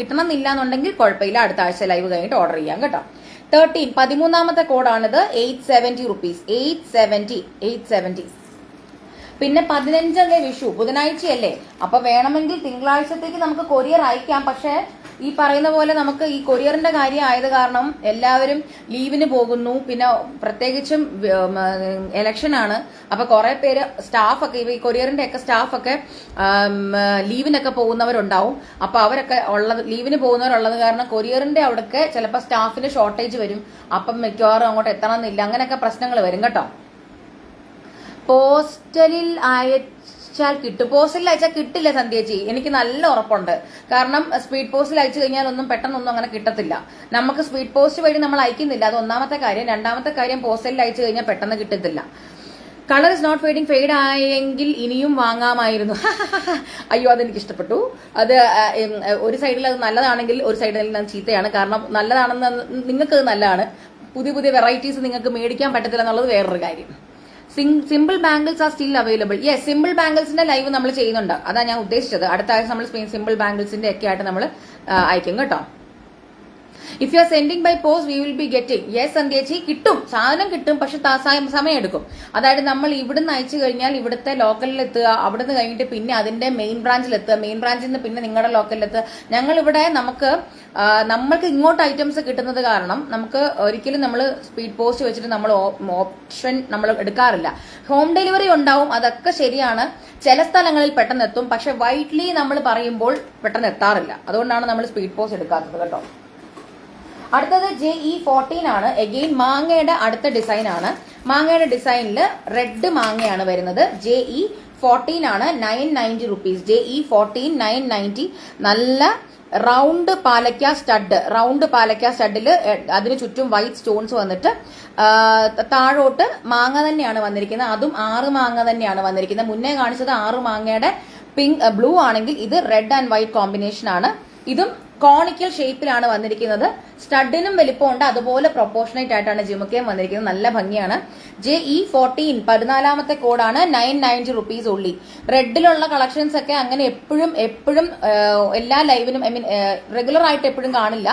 കിട്ടണമെന്നില്ല എന്നുണ്ടെങ്കിൽ കുഴപ്പമില്ല, അടുത്ത ആഴ്ച ലൈവ് കഴിഞ്ഞിട്ട് ഓർഡർ ചെയ്യാം കേട്ടോ. 13ാമത്തെ കോഡാണിത്. 870 rupees. 870. പിന്നെ 15 വിഷു ബുധനാഴ്ചയല്ലേ, അപ്പൊ വേണമെങ്കിൽ തിങ്കളാഴ്ചത്തേക്ക് നമുക്ക് കൊറിയർ അയക്കാം. പക്ഷെ ഈ പറയുന്ന പോലെ നമുക്ക് ഈ കൊറിയറിന്റെ കാര്യം ആയത് കാരണം എല്ലാവരും ലീവിന് പോകുന്നു. പിന്നെ പ്രത്യേകിച്ചും ഇലക്ഷൻ ആണ്. അപ്പൊ കുറെ പേര് സ്റ്റാഫൊക്കെ ഈ കൊറിയറിന്റെ ഒക്കെ സ്റ്റാഫൊക്കെ ലീവിനൊക്കെ പോകുന്നവരുണ്ടാവും. അപ്പൊ അവരൊക്കെ ലീവിന് പോകുന്നവരുള്ളത് കാരണം കൊറിയറിന്റെ അവിടൊക്കെ ചിലപ്പോൾ സ്റ്റാഫിന് ഷോർട്ടേജ് വരും. അപ്പം മിക്കവാറും അങ്ങോട്ട് എത്തണമെന്നില്ല, അങ്ങനെയൊക്കെ പ്രശ്നങ്ങൾ വരും കേട്ടോ. പോസ്റ്റലിൽ അയച്ചാൽ കിട്ടും. പോസ്റ്റലിൽ അയച്ചാൽ കിട്ടില്ല സന്ധ്യേച്ചി, എനിക്ക് നല്ല ഉറപ്പുണ്ട്. കാരണം സ്പീഡ് പോസ്റ്റിൽ അയച്ചു കഴിഞ്ഞാൽ പെട്ടെന്നൊന്നും അങ്ങനെ കിട്ടത്തില്ല. നമുക്ക് സ്പീഡ് പോസ്റ്റ് വഴി നമ്മൾ അയക്കുന്നില്ല, അത് ഒന്നാമത്തെ കാര്യം. രണ്ടാമത്തെ കാര്യം, പോസ്റ്റലിൽ അയച്ചു കഴിഞ്ഞാൽ പെട്ടെന്ന് കിട്ടത്തില്ല. Colour is not fading. Fade ആയെങ്കിൽ ഇനിയും വാങ്ങാമായിരുന്നു. അയ്യോ, അതെനിക്ക് ഇഷ്ടപ്പെട്ടു. അത് ഒരു സൈഡിൽ അത് നല്ലതാണെങ്കിൽ ഒരു സൈഡിൽ അത് ചീത്തയാണ്. കാരണം നല്ലതാണെന്ന് നിങ്ങൾക്ക് നല്ലതാണ്, പുതിയ പുതിയ വെറൈറ്റീസ് നിങ്ങൾക്ക് മേടിക്കാൻ പറ്റത്തില്ല എന്നുള്ളത് വേറൊരു കാര്യം. Simple bangles are still available. Yes, simple ബാംഗിൾസിന്റെ ലൈവ് നമ്മൾ ചെയ്യുന്നുണ്ട്, അതാ ഞാൻ ഉദ്ദേശിച്ചത്. അടുത്ത ആഴ്ച നമ്മൾ സിമ്പിൾ ബാംഗിൾസിന്റെ ഒക്കെ ആയിട്ട് നമ്മൾ അയക്കും കേട്ടോ. If you are sending by post we will be getting. Yes സന്ധ്യേച്ചി, കിട്ടും, സാധനം കിട്ടും, പക്ഷെ സമയം എടുക്കും. അതായത് നമ്മൾ ഇവിടുന്ന് അയച്ചു കഴിഞ്ഞാൽ ഇവിടുത്തെ ലോക്കലിൽ എത്തുക, അവിടുന്ന് കഴിഞ്ഞിട്ട് പിന്നെ അതിന്റെ മെയിൻ ബ്രാഞ്ചിൽ എത്തുക, മെയിൻ ബ്രാഞ്ചിൽ നിന്ന് പിന്നെ നിങ്ങളുടെ ലോക്കലിൽ എത്തുക. ഞങ്ങളിവിടെ നമ്മൾക്ക് ഇങ്ങോട്ട് ഐറ്റംസ് കിട്ടുന്നത് കാരണം നമുക്ക് ഒരിക്കലും നമ്മൾ സ്പീഡ് പോസ്റ്റ് വെച്ചിട്ട് നമ്മൾ ഓപ്ഷൻ നമ്മൾ എടുക്കാറില്ല. ഹോം ഡെലിവറി ഉണ്ടാവും, അതൊക്കെ ശരിയാണ്. ചില സ്ഥലങ്ങളിൽ പെട്ടെന്ന് എത്തും, പക്ഷെ വൈറ്റ്ലി നമ്മൾ പറയുമ്പോൾ പെട്ടെന്ന് എത്താറില്ല. അതുകൊണ്ടാണ് നമ്മൾ സ്പീഡ് പോസ്റ്റ് എടുക്കാത്തത് കേട്ടോ. അടുത്തത് JE14 ആണ്. എഗെയിൻ മാങ്ങയുടെ അടുത്ത ഡിസൈൻ ആണ്. മാങ്ങയുടെ ഡിസൈനിൽ റെഡ് മാങ്ങയാണ് വരുന്നത്. JE14 ആണ്. 990 rupees. JE14 990. നല്ല റൗണ്ട് പാലക്ക സ്റ്റഡില് അതിന് ചുറ്റും വൈറ്റ് സ്റ്റോൺസ് വന്നിട്ട് താഴോട്ട് മാങ്ങ തന്നെയാണ് വന്നിരിക്കുന്നത്. അതും 6 മാങ്ങ തന്നെയാണ് വന്നിരിക്കുന്നത്. മുന്നേ കാണിച്ചത് 6 മാങ്ങയുടെ ബ്ലൂ ആണെങ്കിൽ ഇത് റെഡ് ആൻഡ് വൈറ്റ് കോമ്പിനേഷൻ ആണ്. ഇതും കോണിക്കൽ ഷേപ്പിലാണ് വന്നിരിക്കുന്നത്. സ്റ്റഡിനും വലിപ്പമുണ്ട്, അതുപോലെ പ്രൊപ്പോർഷനേറ്റ് ആയിട്ടാണ് ജിമുക്കയും വന്നിരിക്കുന്നത്. നല്ല ഭംഗിയാണ്. JE14 14ാമത്തെ കോഡാണ്. 990 rupees ഉള്ളി. റെഡിലുള്ള കളക്ഷൻസ് ഒക്കെ അങ്ങനെ എപ്പോഴും എല്ലാ ലൈവിനും റെഗുലർ ആയിട്ട് എപ്പോഴും കാണില്ല.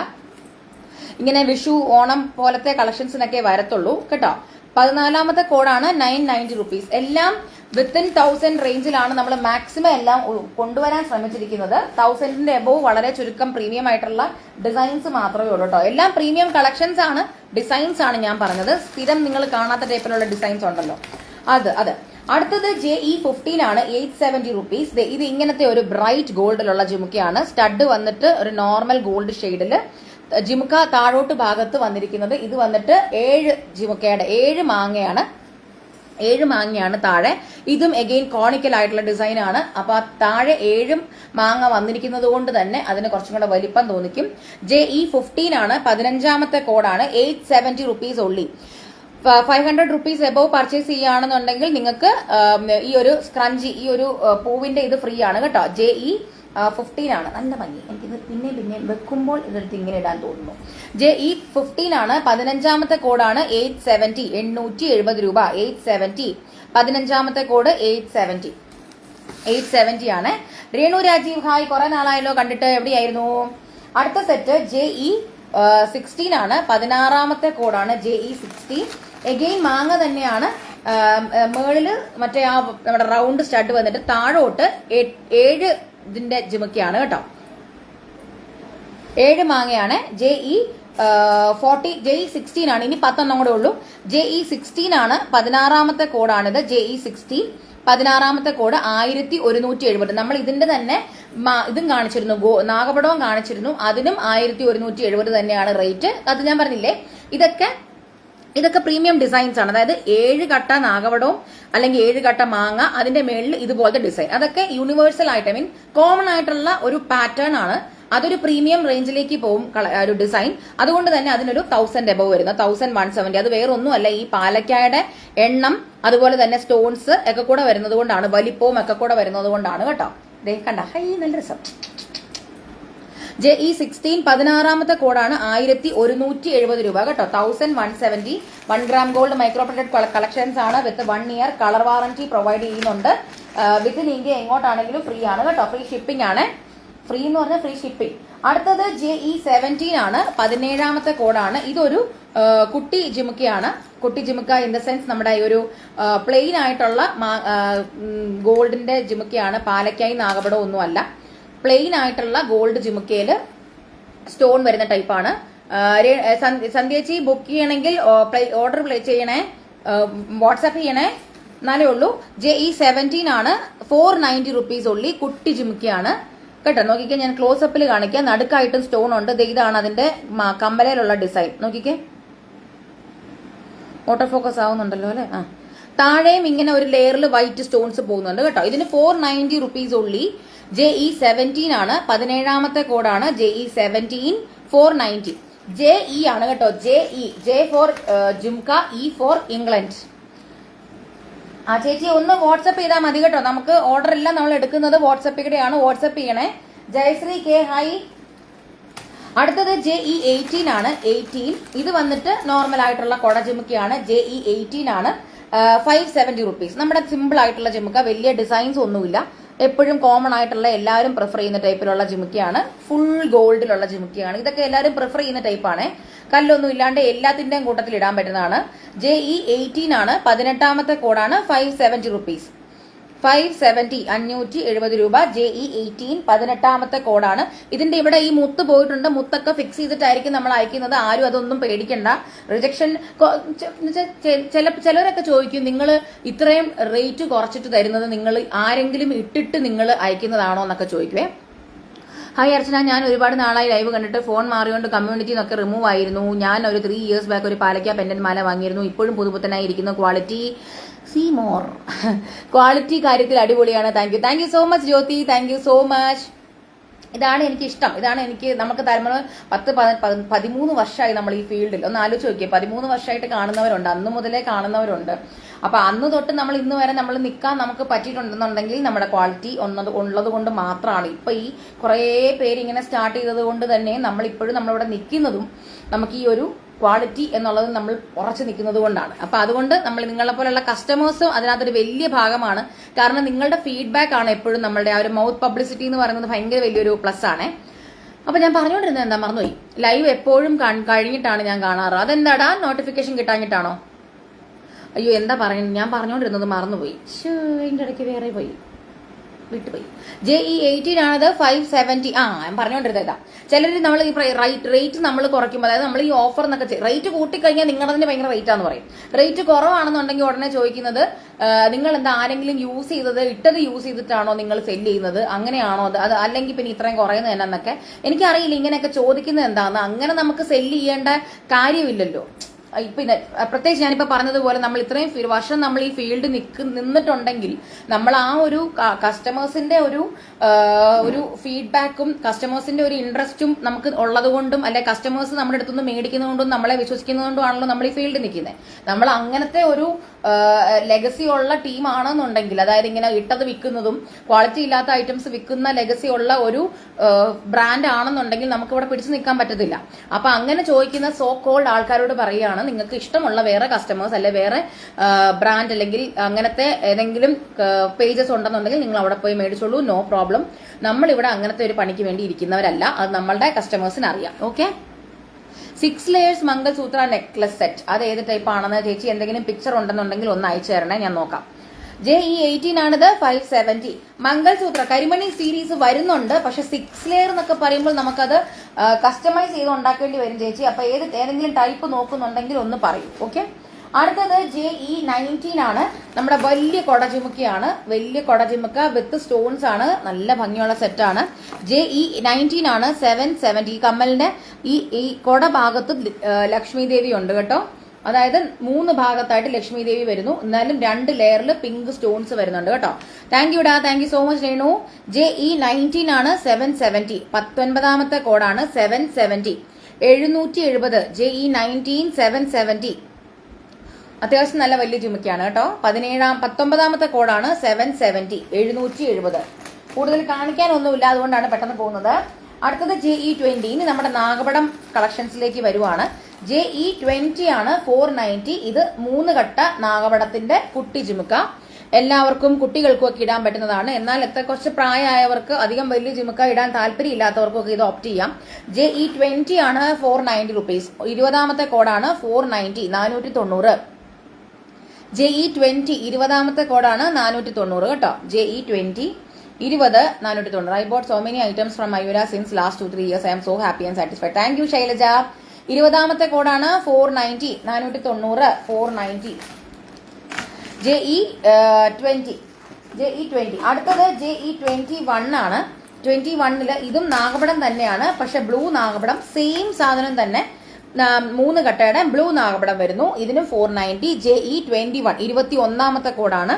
ഇങ്ങനെ വിഷു ഓണം പോലത്തെ കളക്ഷൻസിനൊക്കെ വരത്തുള്ളൂ കേട്ടോ. 14ാമത്തെ കോഡാണ്. 990 rupees. എല്ലാം വിത്തിൻ 1000 റേഞ്ചിലാണ് നമ്മൾ മാക്സിമം എല്ലാം കൊണ്ടുവരാൻ ശ്രമിച്ചിരിക്കുന്നത്. 1000ന്റെ എബോവ് വളരെ ചുരുക്കം പ്രീമിയം ആയിട്ടുള്ള ഡിസൈൻസ് മാത്രമേ ഉള്ളൂ കേട്ടോ. എല്ലാം പ്രീമിയം കളക്ഷൻസ് ആണ്, ഡിസൈൻസ് ആണ് ഞാൻ പറഞ്ഞത്. സ്ഥിരം നിങ്ങൾ കാണാത്ത ടൈപ്പിലുള്ള ഡിസൈൻസ് ഉണ്ടല്ലോ, അത്. അടുത്തത് JE15 ആണ്. 870 rupees. ഇത് ഇങ്ങനത്തെ ഒരു ബ്രൈറ്റ് ഗോൾഡിലുള്ള ജിമുക്കയാണ്. സ്റ്റഡ് വന്നിട്ട് ഒരു നോർമൽ ഗോൾഡ് ഷെയ്ഡില് ജിമുക്ക താഴോട്ട് ഭാഗത്ത് വന്നിരിക്കുന്നത്. ഇത് വന്നിട്ട് 7 മാങ്ങയാണ്. 7 മാങ്ങയാണ് താഴെ. ഇതും എഗെയിൻ കോണിക്കൽ ആയിട്ടുള്ള ഡിസൈൻ ആണ്. അപ്പൊ താഴെ 7 മാങ്ങ വന്നിരിക്കുന്നത് കൊണ്ട് തന്നെ അതിന് കുറച്ചും കൂടെ വലിപ്പം തോന്നിക്കും. JE15 ആണ്. 15ാമത്തെ കോഡാണ്. 870 rupees ഉള്ളി. 500 rupees എബോവ് പർച്ചേസ് ചെയ്യുകയാണെന്നുണ്ടെങ്കിൽ നിങ്ങൾക്ക് ഈ ഒരു സ്ക്രഞ്ചി, ഈ ഒരു പൂവിന്റെ ഇത് ഫ്രീ ആണ് കേട്ടോ. JE15 ആണ്. നല്ല ഭംഗി, എനിക്കിത് പിന്നെ വെക്കുമ്പോൾ ഇതെടുത്ത് ഇങ്ങനെ ഇടാൻ തോന്നുന്നു. JE15 ആണ്. 15ാമത്തെ കോഡാണ്. 870 870 രൂപ. 870. 15ാമത്തെ കോഡ് 870. 870 ആണ്. രേണു രാജീവ് ഹായ്, കുറെ നാളായല്ലോ കണ്ടിട്ട്, എവിടെയായിരുന്നു? അടുത്ത സെറ്റ് JE 16 ആണ്, 16ാമത്തെ കോഡാണ് JE 16. എഗെയിൻ മാങ്ങ തന്നെയാണ്. മേളില് മറ്റേ ആ നമ്മുടെ റൗണ്ട് സ്റ്റഡ് വന്നിട്ട് താഴോട്ട് 7 ഇതിന്റെ ജിമുക്കിയാണ് കേട്ടോ. 7 മാങ്ങയാണ്. JE 16 ആണ്. ഇനി 10 കൂടെ ഉള്ളൂ. JE 16 ആണ്, 16ാമത്തെ കോഡാണിത്. JE 16 16ാമത്തെ code 1170. നമ്മൾ ഇതിന്റെ തന്നെ ഇതും കാണിച്ചിരുന്നു, നാഗപടവും കാണിച്ചിരുന്നു, അതിനും 1170 തന്നെയാണ് റേറ്റ്. അത് ഞാൻ പറഞ്ഞില്ലേ, ഇതൊക്കെ പ്രീമിയം ഡിസൈൻസ് ആണ്. അതായത് 7 കട്ട നാഗപടവും അല്ലെങ്കിൽ 7 കട്ട മാങ്ങ, അതിന്റെ മേളിൽ ഇതുപോലത്തെ ഡിസൈൻ. അതൊക്കെ യൂണിവേഴ്സൽ ആയിട്ട്, ഐ മീൻ കോമൺ ആയിട്ടുള്ള ഒരു പാറ്റേൺ ആണ്. അതൊരു പ്രീമിയം റേഞ്ചിലേക്ക് പോകും ഒരു ഡിസൈൻ. അതുകൊണ്ട് തന്നെ അതിനൊരു 1000 എബവ് വരുന്ന 1170. അത് വേറെ ഒന്നുമല്ല, ഈ പാലക്കായുടെ എണ്ണം അതുപോലെ തന്നെ സ്റ്റോൺസ് ഒക്കെ കൂടെ വരുന്നത് കൊണ്ടാണ്, വലിപ്പവും ഒക്കെ കൂടെ വരുന്നത് കൊണ്ടാണ് കേട്ടോ. കണ്ട, ഹൈ നല്ല രസം. JE 16 16ാമത്തെ കോഡാണ് 1170 രൂപ കേട്ടോ. 1170. 1 gram gold micro printed collections ആണ്. With 1 year colour warranty provide ചെയ്യുന്നുണ്ട്. വിത്തിൻ ഇന്ത്യ എങ്ങോട്ടാണെങ്കിലും ഫ്രീ ആണ് കേട്ടോ. ഫ്രീ ഷിപ്പിംഗ് ആണ്. ഫ്രീ എന്ന് പറഞ്ഞാൽ ഫ്രീ ഷിപ്പിംഗ്. അടുത്തത് JE 17 ആണ്, 17ാമത്തെ കോഡാണ്. ഇതൊരു കുട്ടി ജിമുക്കയാണ്. കുട്ടി ജിമുക്ക ഇൻ ദ സെൻസ് നമ്മുടെ ഈ ഒരു പ്ലെയിൻ ആയിട്ടുള്ള ഗോൾഡിന്റെ ജിമുക്കയാണ്. പാലക്കായി നാഗപടം ഒന്നുമല്ല, പ്ലെയിൻ ആയിട്ടുള്ള ഗോൾഡ് ജിമുക്കയില് സ്റ്റോൺ വരുന്ന ടൈപ്പാണ്. സന്ധ്യേച്ചി ബുക്ക് ചെയ്യണമെങ്കിൽ ഓർഡർ ചെയ്യണേ, വാട്സാപ്പ് ചെയ്യണേ, എന്നാലേ ഉള്ളൂ. JE 17 ആണ്, 490 റുപ്പീസ് ഉള്ളി. കുട്ടി ജിമുക്കയാണ് കേട്ടോ. നോക്കിക്കേ, ഞാൻ ക്ലോസപ്പിൽ കാണിക്കാം. നടുക്കായിട്ടും സ്റ്റോൺ ഉണ്ട്. ഇതാണ് അതിന്റെ കമ്മലയിലുള്ള ഡിസൈൻ. നോക്കിക്കേ, ഓട്ടോ ഫോക്കസ് ആവുന്നുണ്ടല്ലോ അല്ലെ. താഴെയും ഇങ്ങനെ ഒരു ലെയറിൽ വൈറ്റ് സ്റ്റോൺസ് പോകുന്നുണ്ട് കേട്ടോ. ഇതിന് 490 റുപ്പീസ് ഉള്ളി. JE 17 ആണ്, 17ാമത്തെ കോഡാണ്. JE 17 490. JE ആണ് കേട്ടോ. J for jhumka, E for England. ചേച്ചി ഒന്ന് വാട്സപ്പ് ചെയ്താൽ മതി കേട്ടോ. നമുക്ക് ഓർഡർ എല്ലാം നമ്മൾ എടുക്കുന്നത് വാട്സപ്പിലൂടെയാണ്. വാട്സപ്പ് ചെയ്യണേ. Jayashree K hi. അടുത്തത് JE 18 ആണ്. 18 ഇത് വന്നിട്ട് നോർമൽ ആയിട്ടുള്ള കൊട ജിമുക്കയാണ്. JE 18 ആണ്, 570 റുപ്പീസ്. നമ്മുടെ സിമ്പിൾ ആയിട്ടുള്ള ജിമുക്ക, വലിയ ഡിസൈൻസ് ഒന്നുമില്ല. എപ്പോഴും കോമൺ ആയിട്ടുള്ള എല്ലാവരും പ്രിഫർ ചെയ്യുന്ന ടൈപ്പിലുള്ള ജിമുക്കയാണ്. ഫുൾ ഗോൾഡിലുള്ള ജിമുക്കയാണ്. ഇതൊക്കെ എല്ലാവരും പ്രിഫർ ചെയ്യുന്ന ടൈപ്പാണ്. കല്ലൊന്നും ഇല്ലാണ്ട് എല്ലാത്തിന്റെയും കൂട്ടത്തിൽ ഇടാൻ പറ്റുന്നതാണ്. JE 18 ആണ്, 18ാമത്തെ കോഡാണ്. 570 റുപ്പീസ്. 570 570 രൂപ. JE 18 18ാമത്തെ കോഡാണ്. ഇതിന്റെ ഇവിടെ ഈ മുത്ത് പോയിട്ടുണ്ട്. മുത്തൊക്കെ ഫിക്സ് ചെയ്തിട്ടായിരിക്കും നമ്മൾ അയക്കുന്നത്. ആരും അതൊന്നും പേടിക്കണ്ട. റിജക്ഷൻ ചിലരൊക്കെ ചോദിക്കും, നിങ്ങൾ ഇത്രയും റേറ്റ് കുറച്ചിട്ട് തരുന്നത് നിങ്ങൾ ആരെങ്കിലും ഇട്ടിട്ട് നിങ്ങൾ അയക്കുന്നതാണോ എന്നൊക്കെ ചോദിക്കുവേ. ഹായ് അർച്ചന, ഞാൻ ഒരുപാട് നാളായി ലൈവ് കണ്ടിട്ട്. ഫോൺ മാറിയോണ്ട് കമ്മ്യൂണിറ്റി നിന്നൊക്കെ റിമൂവ് ആയിരുന്നു. ഞാൻ ഒരു 3 ഇയേഴ്സ് ബാക്ക് ഒരു പാലക്ക പെൻഡന്റ് മാല വാങ്ങിയിരുന്നു. ഇപ്പോഴും പുതുപുത്തനായി ഇരിക്കുന്നു. Quality see more. ക്വാളിറ്റി കാര്യത്തിൽ അടിപൊളിയാണ്. Thank you so much Jyothi, thank you so much. ഇതാണ് എനിക്ക് ഇഷ്ടം. ഇതാണ് എനിക്ക്, നമുക്ക് തരുമ്പോൾ 13 വർഷമായി നമ്മൾ ഈ ഫീൽഡിൽ. ഒന്ന് ആലോചിച്ച് നോക്കിയേ. 13 വർഷമായിട്ട് കാണുന്നവരുണ്ട്, അന്ന് മുതലേ കാണുന്നവരുണ്ട്. അപ്പൊ അന്ന് തൊട്ട് നമ്മൾ ഇന്ന് വരെ നമ്മൾ നിൽക്കാൻ നമുക്ക് പറ്റിയിട്ടുണ്ടെന്നുണ്ടെങ്കിൽ നമ്മുടെ ക്വാളിറ്റി ഉള്ളത് കൊണ്ട് മാത്രമാണ്. ഇപ്പൊ ഈ കുറേ പേര് ഇങ്ങനെ സ്റ്റാർട്ട് ചെയ്തത് കൊണ്ട് തന്നെ നമ്മൾ ഇപ്പോഴും നമ്മളിവിടെ നിൽക്കുന്നതും നമുക്ക് ഈ ഒരു ക്വാളിറ്റി എന്നുള്ളത് നമ്മൾ ഉറച്ചു നിൽക്കുന്നത് കൊണ്ടാണ്. അപ്പൊ അതുകൊണ്ട് നമ്മൾ നിങ്ങളെ പോലെയുള്ള കസ്റ്റമേഴ്സും അതിനകത്തൊരു വലിയ ഭാഗമാണ്. കാരണം നിങ്ങളുടെ ഫീഡ്ബാക്ക് ആണ് എപ്പോഴും നമ്മളുടെ ആ ഒരു മൗത്ത് പബ്ലിസിറ്റി എന്ന് പറയുന്നത് ഭയങ്കര വലിയൊരു പ്ലസ് ആണ്. അപ്പൊ ഞാൻ പറഞ്ഞുകൊണ്ടിരുന്നത് എന്താ മറന്നുപോയി. ലൈവ് എപ്പോഴും കഴിഞ്ഞിട്ടാണ് ഞാൻ കാണാറ്. അതെന്താടാ, നോട്ടിഫിക്കേഷൻ കിട്ടാഞ്ഞിട്ടാണോ? അയ്യോ എന്താ പറയുന്നത്, ഞാൻ പറഞ്ഞുകൊണ്ടിരുന്നത് മറന്നുപോയി. അതിന്റെ ഇടയ്ക്ക് വേറെ പോയി, വിട്ടുപോയി. JE 18 ആണത്, 570. ഞാൻ പറഞ്ഞുകൊണ്ടിരുന്നത് ഇതാ. ചിലർ നമ്മൾ ഈ റേറ്റ് നമ്മൾ കുറയ്ക്കുമ്പോൾ, അതായത് നമ്മൾ ഈ ഓഫർ എന്നൊക്കെ റേറ്റ് കൂട്ടിക്കഴിഞ്ഞാൽ നിങ്ങളതിന് ഭയങ്കര റേറ്റാന്ന് പറയും. റേറ്റ് കുറവാണെന്നുണ്ടെങ്കിൽ ഉടനെ ചോദിക്കുന്നത്, നിങ്ങൾ എന്താ ആരെങ്കിലും യൂസ് ചെയ്തത് ഇട്ടത് യൂസ് ചെയ്തിട്ടാണോ നിങ്ങൾ സെല്ല് ചെയ്യുന്നത്, അങ്ങനെയാണോ അത് അല്ലെങ്കിൽ പിന്നെ ഇത്രയും കുറയുന്നത് എന്നൊക്കെ. എനിക്കറിയില്ല ഇങ്ങനെയൊക്കെ ചോദിക്കുന്നത് എന്താണെന്ന്. അങ്ങനെ നമുക്ക് സെല്ല് ചെയ്യേണ്ട കാര്യമില്ലല്ലോ. ഇപ്പൊ പ്രത്യേകിച്ച് ഞാനിപ്പോ പറഞ്ഞതുപോലെ നമ്മൾ ഇത്രയും വർഷം നമ്മൾ ഈ ഫീൽഡ് നിന്നിട്ടുണ്ടെങ്കിൽ നമ്മൾ ആ ഒരു കസ്റ്റമേഴ്സിന്റെ ഒരു ഫീഡ്ബാക്കും കസ്റ്റമേഴ്സിന്റെ ഒരു ഇൻട്രസ്റ്റും നമുക്ക് ഉള്ളത് കൊണ്ടും അല്ലെ കസ്റ്റമേഴ്സ് നമ്മുടെ അടുത്തുനിന്ന് മേടിക്കുന്നതുകൊണ്ടും നമ്മളെ വിശ്വസിക്കുന്നതുകൊണ്ടുമാണല്ലോ നമ്മൾ ഈ ഫീൽഡ് നിൽക്കുന്നത്. നമ്മൾ അങ്ങനത്തെ ഒരു ലെഗസി ഉള്ള ടീമാണെന്നുണ്ടെങ്കിൽ, അതായത് ഇങ്ങനെ ഇട്ടത് വിൽക്കുന്നതും ക്വാളിറ്റി ഇല്ലാത്ത ഐറ്റംസ് വിൽക്കുന്ന ലെഗസി ഉള്ള ഒരു ബ്രാൻഡ് ആണെന്നുണ്ടെങ്കിൽ നമുക്ക് ഇവിടെ പിടിച്ചു നിൽക്കാൻ പറ്റത്തില്ല. അപ്പൊ അങ്ങനെ ചോദിക്കുന്ന സോ കോൾഡ് ആൾക്കാരോട് പറയുകയാണ്, നിങ്ങൾക്ക് ഇഷ്ടമുള്ള വേറെ കസ്റ്റമേഴ്സ് അല്ലെ വേറെ ബ്രാൻഡ് അല്ലെങ്കിൽ അങ്ങനത്തെ ഏതെങ്കിലും പേജസ് ഉണ്ടെന്നുണ്ടെങ്കിൽ നിങ്ങൾ അവിടെ പോയി മേടിച്ചോളൂ, നോ പ്രോബ്ലം. നമ്മൾ ഇവിടെ അങ്ങനത്തെ ഒരു പണിക്ക് വേണ്ടി ഇരിക്കുന്നവരല്ല, അത് നമ്മളുടെ കസ്റ്റമേഴ്സിന് അറിയാം. Okay, 6 layers mangalsutra necklace set, അത് ഏത് ടൈപ്പ് ആണെന്ന് ചേച്ചി എന്തെങ്കിലും പിക്ചർ ഉണ്ടെന്നുണ്ടെങ്കിൽ ഒന്ന് അയച്ചു തരണേ, ഞാൻ നോക്കാം. JE18 ആണിത്, 570. മംഗൾസൂത്ര കരിമണി സീരീസ് വരുന്നുണ്ട്, പക്ഷെ 6 ലെയർ എന്നൊക്കെ പറയുമ്പോൾ നമുക്കത് കസ്റ്റമൈസ് ചെയ്ത് ഉണ്ടാക്കേണ്ടി വരും ചേച്ചി. അപ്പൊ ഏതെങ്കിലും ടൈപ്പ് നോക്കുന്നുണ്ടെങ്കിൽ ഒന്ന് പറയൂ. ഓക്കെ, അടുത്തത് JE19 ആണ്, നമ്മുടെ വലിയ കൊടചിമുക്കിയാണ്, വലിയ കൊടചിമുക്ക വിത്ത് സ്റ്റോൺസ് ആണ്, നല്ല ഭംഗിയുള്ള സെറ്റാണ്. JE19 ആണ്, 770. ഈ കമ്മലിന്റെ ഈ കൊട ഭാഗത്ത് ലക്ഷ്മി ദേവി ഉണ്ട് കേട്ടോ, അതായത് 3 ഭാഗത്തായിട്ട് ലക്ഷ്മി ദേവി വരുന്നു, എന്നാലും 2 ലെയറിൽ പിങ്ക് സ്റ്റോൺസ് വരുന്നുണ്ട് കേട്ടോ. താങ്ക് യു ഡാ, thank you so much Renu. JE19 ആണ്, 770. 19ാമത്തെ കോഡാണ് 770, 770. JE19 770, അത്യാവശ്യം നല്ല വലിയ ചുമക്കാണ് കേട്ടോ. 19ാമത്തെ കോഡാണ് 770, 770. കൂടുതൽ കാണിക്കാനൊന്നുമില്ല, അതുകൊണ്ടാണ് പെട്ടെന്ന് പോകുന്നത്. അടുത്തത് JE20. ഇനി നമ്മുടെ നാഗപടം കളക്ഷൻസിലേക്ക് വരുവാണ്. JE20 ആണ്, 490. ഇത് 3 കട്ട നാഗപടത്തിന്റെ കുട്ടി ചുമുക്ക, എല്ലാവർക്കും കുട്ടികൾക്കും ഒക്കെ ഇടാൻ പറ്റുന്നതാണ്. എന്നാൽ കുറച്ച് പ്രായമായവർക്ക്, അധികം വലിയ ചുമുക്ക ഇടാൻ താല്പര്യം ഇല്ലാത്തവർക്കും ഒക്കെ ഇത് ഓപ്റ്റ് ചെയ്യാം. JE20 ആണ്, 490 റുപ്പീസ്. 20ാമത്തെ കോഡാണ് 490, 490. JE20 20ാമത്തെ കോഡാണ് 490 കേട്ടോ. JE20 20 490. I bought so many items from Mayura since last 2-3 years. I am so happy and satisfied. Thank you Shailaja. 20ാമത്തെ കോഡാണ് 490, 490, 490. JE20. അടുത്തത് JE21 ആണ്. 21ല് ഇതും നാഗപടം തന്നെയാണ്, പക്ഷെ ബ്ലൂ നാഗപടം, സെയിം സാധനം തന്നെ, 3 കട്ടയുടെ ബ്ലൂ നാഗപടം വരുന്നു. ഇതിനും 490. JE21 21ാമത്തെ കോഡാണ്.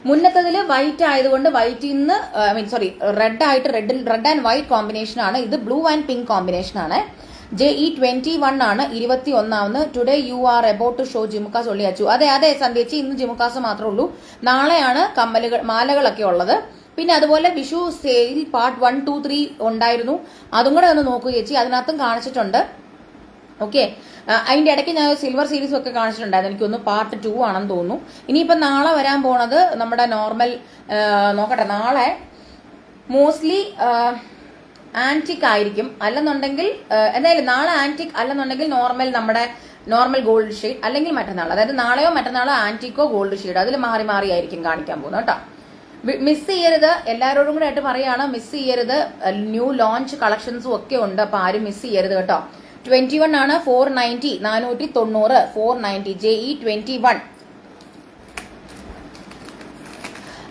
മുന്നത്തതില് വൈറ്റ് ആയതുകൊണ്ട് വൈറ്റിൽ നിന്ന് റെഡ് ആയിട്ട് റെഡ് ആൻഡ് വൈറ്റ് കോമ്പിനേഷൻ ആണ്, ഇത് ബ്ലൂ ആൻഡ് പിങ്ക് കോമ്പിനേഷൻ ആണ്. JE21 ആണ്, 21ാമത്. Today you are about to show jhumkas ഒള്ളി അച്ചു. അതെ സന്ധ്യച്ചി, ഇന്ന് ജിമുക്കാസ് മാത്രമേ ഉള്ളൂ, നാളെയാണ് മാലകളൊക്കെ ഉള്ളത്. പിന്നെ അതുപോലെ വിഷു സെയിൽ പാർട്ട് 1, 2, 3 ഉണ്ടായിരുന്നു, അതും കൂടെ ഒന്ന് നോക്കൂ ചേച്ചി, അതിനകത്തും കാണിച്ചിട്ടുണ്ട്. ഓക്കെ, അതിന്റെ ഇടയ്ക്ക് ഞാൻ സിൽവർ സീരീസും ഒക്കെ കാണിച്ചിട്ടുണ്ടായിരുന്നു, എനിക്കൊന്ന് പാർട്ട് 2 ആണെന്ന് തോന്നുന്നു. ഇനിയിപ്പം നാളെ വരാൻ പോണത് നമ്മുടെ നോർമൽ, നോക്കട്ടെ, നാളെ മോസ്റ്റ്ലി ആന്റിക് ആയിരിക്കും, അല്ലെന്നുണ്ടെങ്കിൽ എന്തായാലും നാളെ ആന്റിക്, അല്ലെന്നുണ്ടെങ്കിൽ നമ്മുടെ നോർമൽ ഗോൾഡ് ഷെയ്ഡ്, അല്ലെങ്കിൽ മറ്റന്നാൾ, അതായത് നാളെയോ മറ്റന്നാളോ ആന്റിക്കോ ഗോൾഡ് ഷെയ്ഡ്, അതിൽ മാറി ആയിരിക്കും കാണിക്കാൻ പോകുന്നത് കേട്ടോ. മിസ് ചെയ്യരുത്, എല്ലാവരോടും കൂടെ ആയിട്ട് പറയാണ്, മിസ് ചെയ്യരുത്. ന്യൂ ലോഞ്ച് കളക്ഷൻസും ഒക്കെ ഉണ്ട്, അപ്പൊ ആരും മിസ് ചെയ്യരുത് കേട്ടോ. 21 ആണ്, 490, 490, 490. JE21.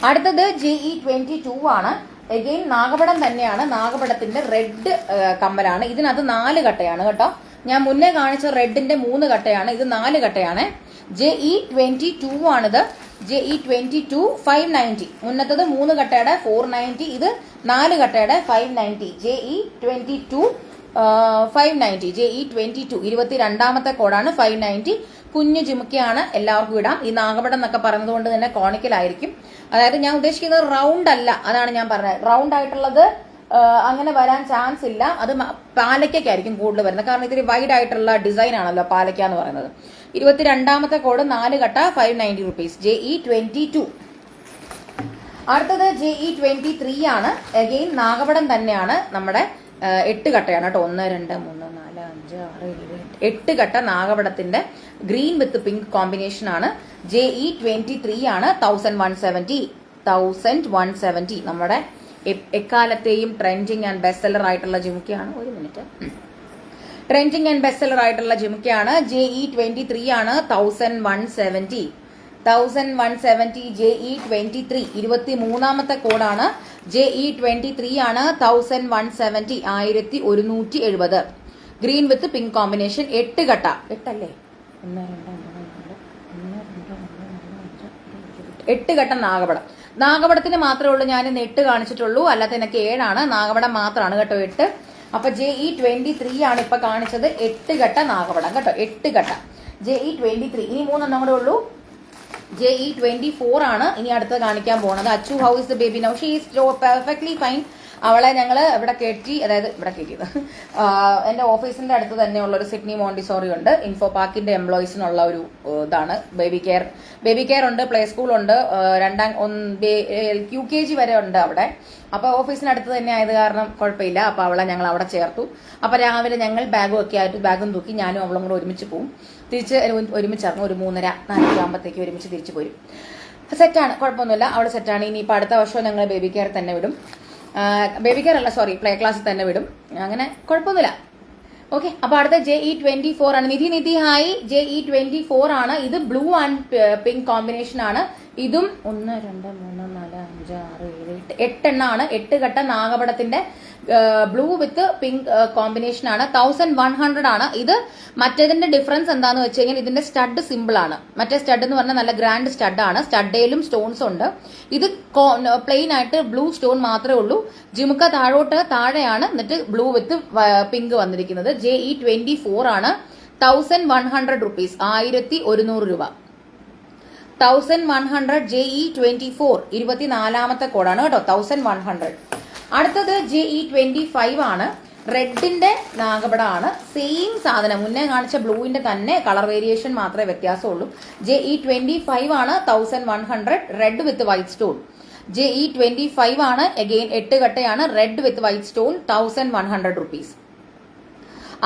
അടുത്തത് JE22 ആണ്. എഗെയിൻ നാഗപടം തന്നെയാണ്, നാഗപടത്തിന്റെ റെഡ് കമ്മലാണ്. ഇതിനകത്ത് 4 കട്ടയാണ് കേട്ടോ. ഞാൻ മുന്നേ കാണിച്ച റെഡിന്റെ 3 കട്ടയാണ്, ഇത് 4 കട്ടയാണ്. JE22 ആണിത്. JE22 590. മുന്നത്തത് 3 കട്ടയുടെ 490, ഇത് 4 കട്ടയുടെ 590. JE22 590. JE22 22ാമത്തെ കോഡാണ് 590. കുഞ്ഞു ജിമുക്കയാണ്, എല്ലാവർക്കും ഇടാം. ഈ നാഗപടം എന്നൊക്കെ പറയുന്നത് കൊണ്ട് തന്നെ കോണിക്കലായിരിക്കും, അതായത് ഞാൻ ഉദ്ദേശിക്കുന്നത് റൗണ്ട് അല്ല, അതാണ് ഞാൻ പറഞ്ഞത്. റൗണ്ട് ആയിട്ടുള്ളത് അങ്ങനെ വരാൻ ചാൻസ് ഇല്ല, അത് പാലയ്ക്കായിരിക്കും കൂടുതൽ വരുന്നത്, കാരണം ഇത്തിരി വൈഡ് ആയിട്ടുള്ള ഡിസൈൻ ആണല്ലോ പാലയ്ക്ക എന്ന് പറയുന്നത്. 22ാമത്തെ കോഡ് 4 കട്ട 590 റുപ്പീസ്. JE22. അടുത്തത് JE23 ആണ്. അഗെയിൻ നാഗപടം തന്നെയാണ്, നമ്മുടെ 8 കട്ടയാണ് കേട്ടോ. 1 2 3 4 5 6 7 8 കട്ട നാഗപടത്തിന്റെ ഗ്രീൻ വിത്ത് പിങ്ക് കോമ്പിനേഷൻ ആണ്. JE23 ആണ്, 1170. നമ്മുടെ എക്കാലത്തെയും ട്രെൻഡിങ് ആൻഡ് ബെസ്റ്റ് സെല്ലർ ആയിട്ടുള്ള ജിമുക്കയാണ്. ഒരു minute, trending and best seller ആയിട്ടുള്ള ജിമുക്കയാണ്. JE23 ആണ്, 1170. 1170. JE23 23ാമത്തെ കോഡാണ്. JE23 ആണ്, 1170, 1170. ഗ്രീൻ വിത്ത് പിങ്ക് കോമ്പിനേഷൻ, 8 കട്ട, 8 അല്ലേ, 8 കട്ട നാഗപടം. നാഗപടത്തിന് മാത്രമേ ഉള്ളൂ ഞാൻ ഇന്ന് 8 കാണിച്ചിട്ടുള്ളൂ, അല്ലാത്തതിനൊക്കെ 7 ആണ്. നാഗപടം മാത്രമാണ് കേട്ടോ 8. അപ്പൊ JE23 ആണ് ഇപ്പൊ കാണിച്ചത്, 8 കട്ട നാഗപടം കേട്ടോ, 8 കട്ട. JE23. ഇനി 3 എണ്ണം കൂടെ ഉള്ളൂ. JE24 ആണ് ഇനി അടുത്ത് കാണിക്കാൻ പോകുന്നത്. Achu, how is the baby now? She is perfectly fine. അവളെ ഞങ്ങൾ ഇവിടെ കയറ്റി, അതായത് ഇവിടെ കയറ്റിയത് എൻ്റെ ഓഫീസിന്റെ അടുത്ത് തന്നെയുള്ള ഒരു സിഡ്നി മോണ്ടിസോറി ഉണ്ട്. ഇൻഫോ പാർക്കിന്റെ എംപ്ലോയീസിനുള്ള ഒരു ഇതാണ്. ബേബി കെയർ ഉണ്ട്, പ്ലേ സ്കൂൾ ഉണ്ട്, UKG വരെ ഉണ്ട് അവിടെ. അപ്പോൾ ഓഫീസിനടുത്ത് തന്നെ ആയത് കാരണം കുഴപ്പമില്ല. അപ്പോൾ അവളെ ഞങ്ങൾ അവിടെ ചേർത്തു. അപ്പോൾ രാവിലെ ഞങ്ങൾ ബാഗും ഒക്കെ ആയിട്ട് ബാഗും തൂക്കി ഞാനും അവളും കൂടെ ഒരുമിച്ച് പോവും. തിരിച്ച് ഒരുമിച്ചിറങ്ങും. ഒരു 3:30-4 ആകുമ്പോഴത്തേക്ക് ഒരുമിച്ച് തിരിച്ചു പോരും. സെറ്റാണ്, കുഴപ്പമൊന്നുമില്ല. അവൾ സെറ്റാണ്. ഇനിയിപ്പോൾ അടുത്ത വർഷം ഞങ്ങൾ ബേബി കെയർ തന്നെ വിടും. പ്ലേ ക്ലാസ്സിൽ തന്നെ വിടും. അങ്ങനെ കുഴപ്പമൊന്നുമില്ല. ഓക്കെ, അപ്പൊ അടുത്ത JE24 ആണ്. നിധി ഹായ്. JE24 ആണ്. ഇത് ബ്ലൂ ആൻഡ് പിങ്ക് കോമ്പിനേഷൻ ആണ്. ഇതും 1 2 3 4 5 6 7 8 എണ്ണമാണ്. 8 ഘട്ട നാഗപടത്തിന്റെ ബ്ലൂ വിത്ത് പിങ്ക് കോമ്പിനേഷൻ ആണ്. 1100 ആണ്. ഇത് മറ്റേതിന്റെ ഡിഫറൻസ് എന്താന്ന് വെച്ച് കഴിഞ്ഞാൽ ഇതിന്റെ സ്റ്റഡ് സിമ്പിൾ ആണ്. മറ്റേ സ്റ്റഡ് എന്ന് പറഞ്ഞാൽ നല്ല ഗ്രാൻഡ് സ്റ്റഡ് ആണ്. സ്റ്റഡേലും സ്റ്റോൺസ് ഉണ്ട്. ഇത് പ്ലെയിൻ ആയിട്ട് ബ്ലൂ സ്റ്റോൺ മാത്രമേ ഉള്ളൂ. ജിമുക്ക താഴെയാണ്. എന്നിട്ട് ബ്ലൂ വിത്ത് പിങ്ക് വന്നിരിക്കുന്നത്. JE24 ആണ്. 1100 റുപ്പീസ്, 1100 രൂപ. 1100 JE24, 24ാമത്തെ കോഡാണ് കേട്ടോ. 1100. അടുത്തത് JE25 ആണ്. റെഡിന്റെ നാഗപടമാണ്. സെയിം സാധനം, മുന്നേ കാണിച്ച ബ്ലൂവിന്റെ തന്നെ കളർ വേരിയേഷൻ മാത്രമേ വ്യത്യാസമുള്ളൂ. JE25 ആണ്. 1100, red with white stone. JE25 ആണ്. അഗെയിൻ 8 ഘട്ടയാണ്. Red with white stone. 1100 rupees,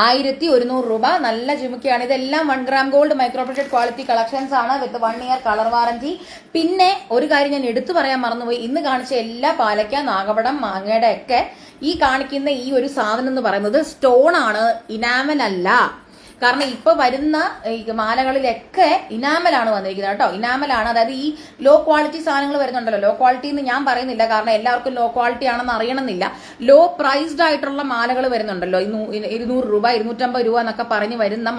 1100 രൂപ. നല്ല ജിമുക്കയാണ്. ഇതെല്ലാം 1 gram gold microplated quality collections ആണ് വിത്ത് 1 ഇയർ കളർ വാറന്റി. പിന്നെ ഒരു കാര്യം ഞാൻ എടുത്തു പറയാൻ മറന്നുപോയി. ഇന്ന് കാണിച്ച എല്ലാ പാലക്ക, നാഗപടം, മാങ്ങയുടെ ഒക്കെ ഈ കാണിക്കുന്ന ഈ ഒരു സാധനം എന്ന് പറയുന്നത് സ്റ്റോൺ ആണ്, ഇനാമൽ അല്ല. കാരണം ഇപ്പൊ വരുന്ന മാലകളിലൊക്കെ ഇനാമലാണ് വന്നിരിക്കുന്നത് കേട്ടോ. ഇനാമലാണ്. അതായത് ഈ ലോ ക്വാളിറ്റി സാധനങ്ങൾ വരുന്നുണ്ടല്ലോ. ലോ ക്വാളിറ്റി എന്ന് ഞാൻ പറയുന്നില്ല, കാരണം എല്ലാവർക്കും ലോ ക്വാളിറ്റി ആണെന്ന് അറിയണമെന്നില്ല. ലോ പ്രൈസ്ഡ് ആയിട്ടുള്ള മാലകൾ വരുന്നുണ്ടല്ലോ. 200 രൂപ 250 രൂപ എന്നൊക്കെ പറഞ്ഞ് വരുന്ന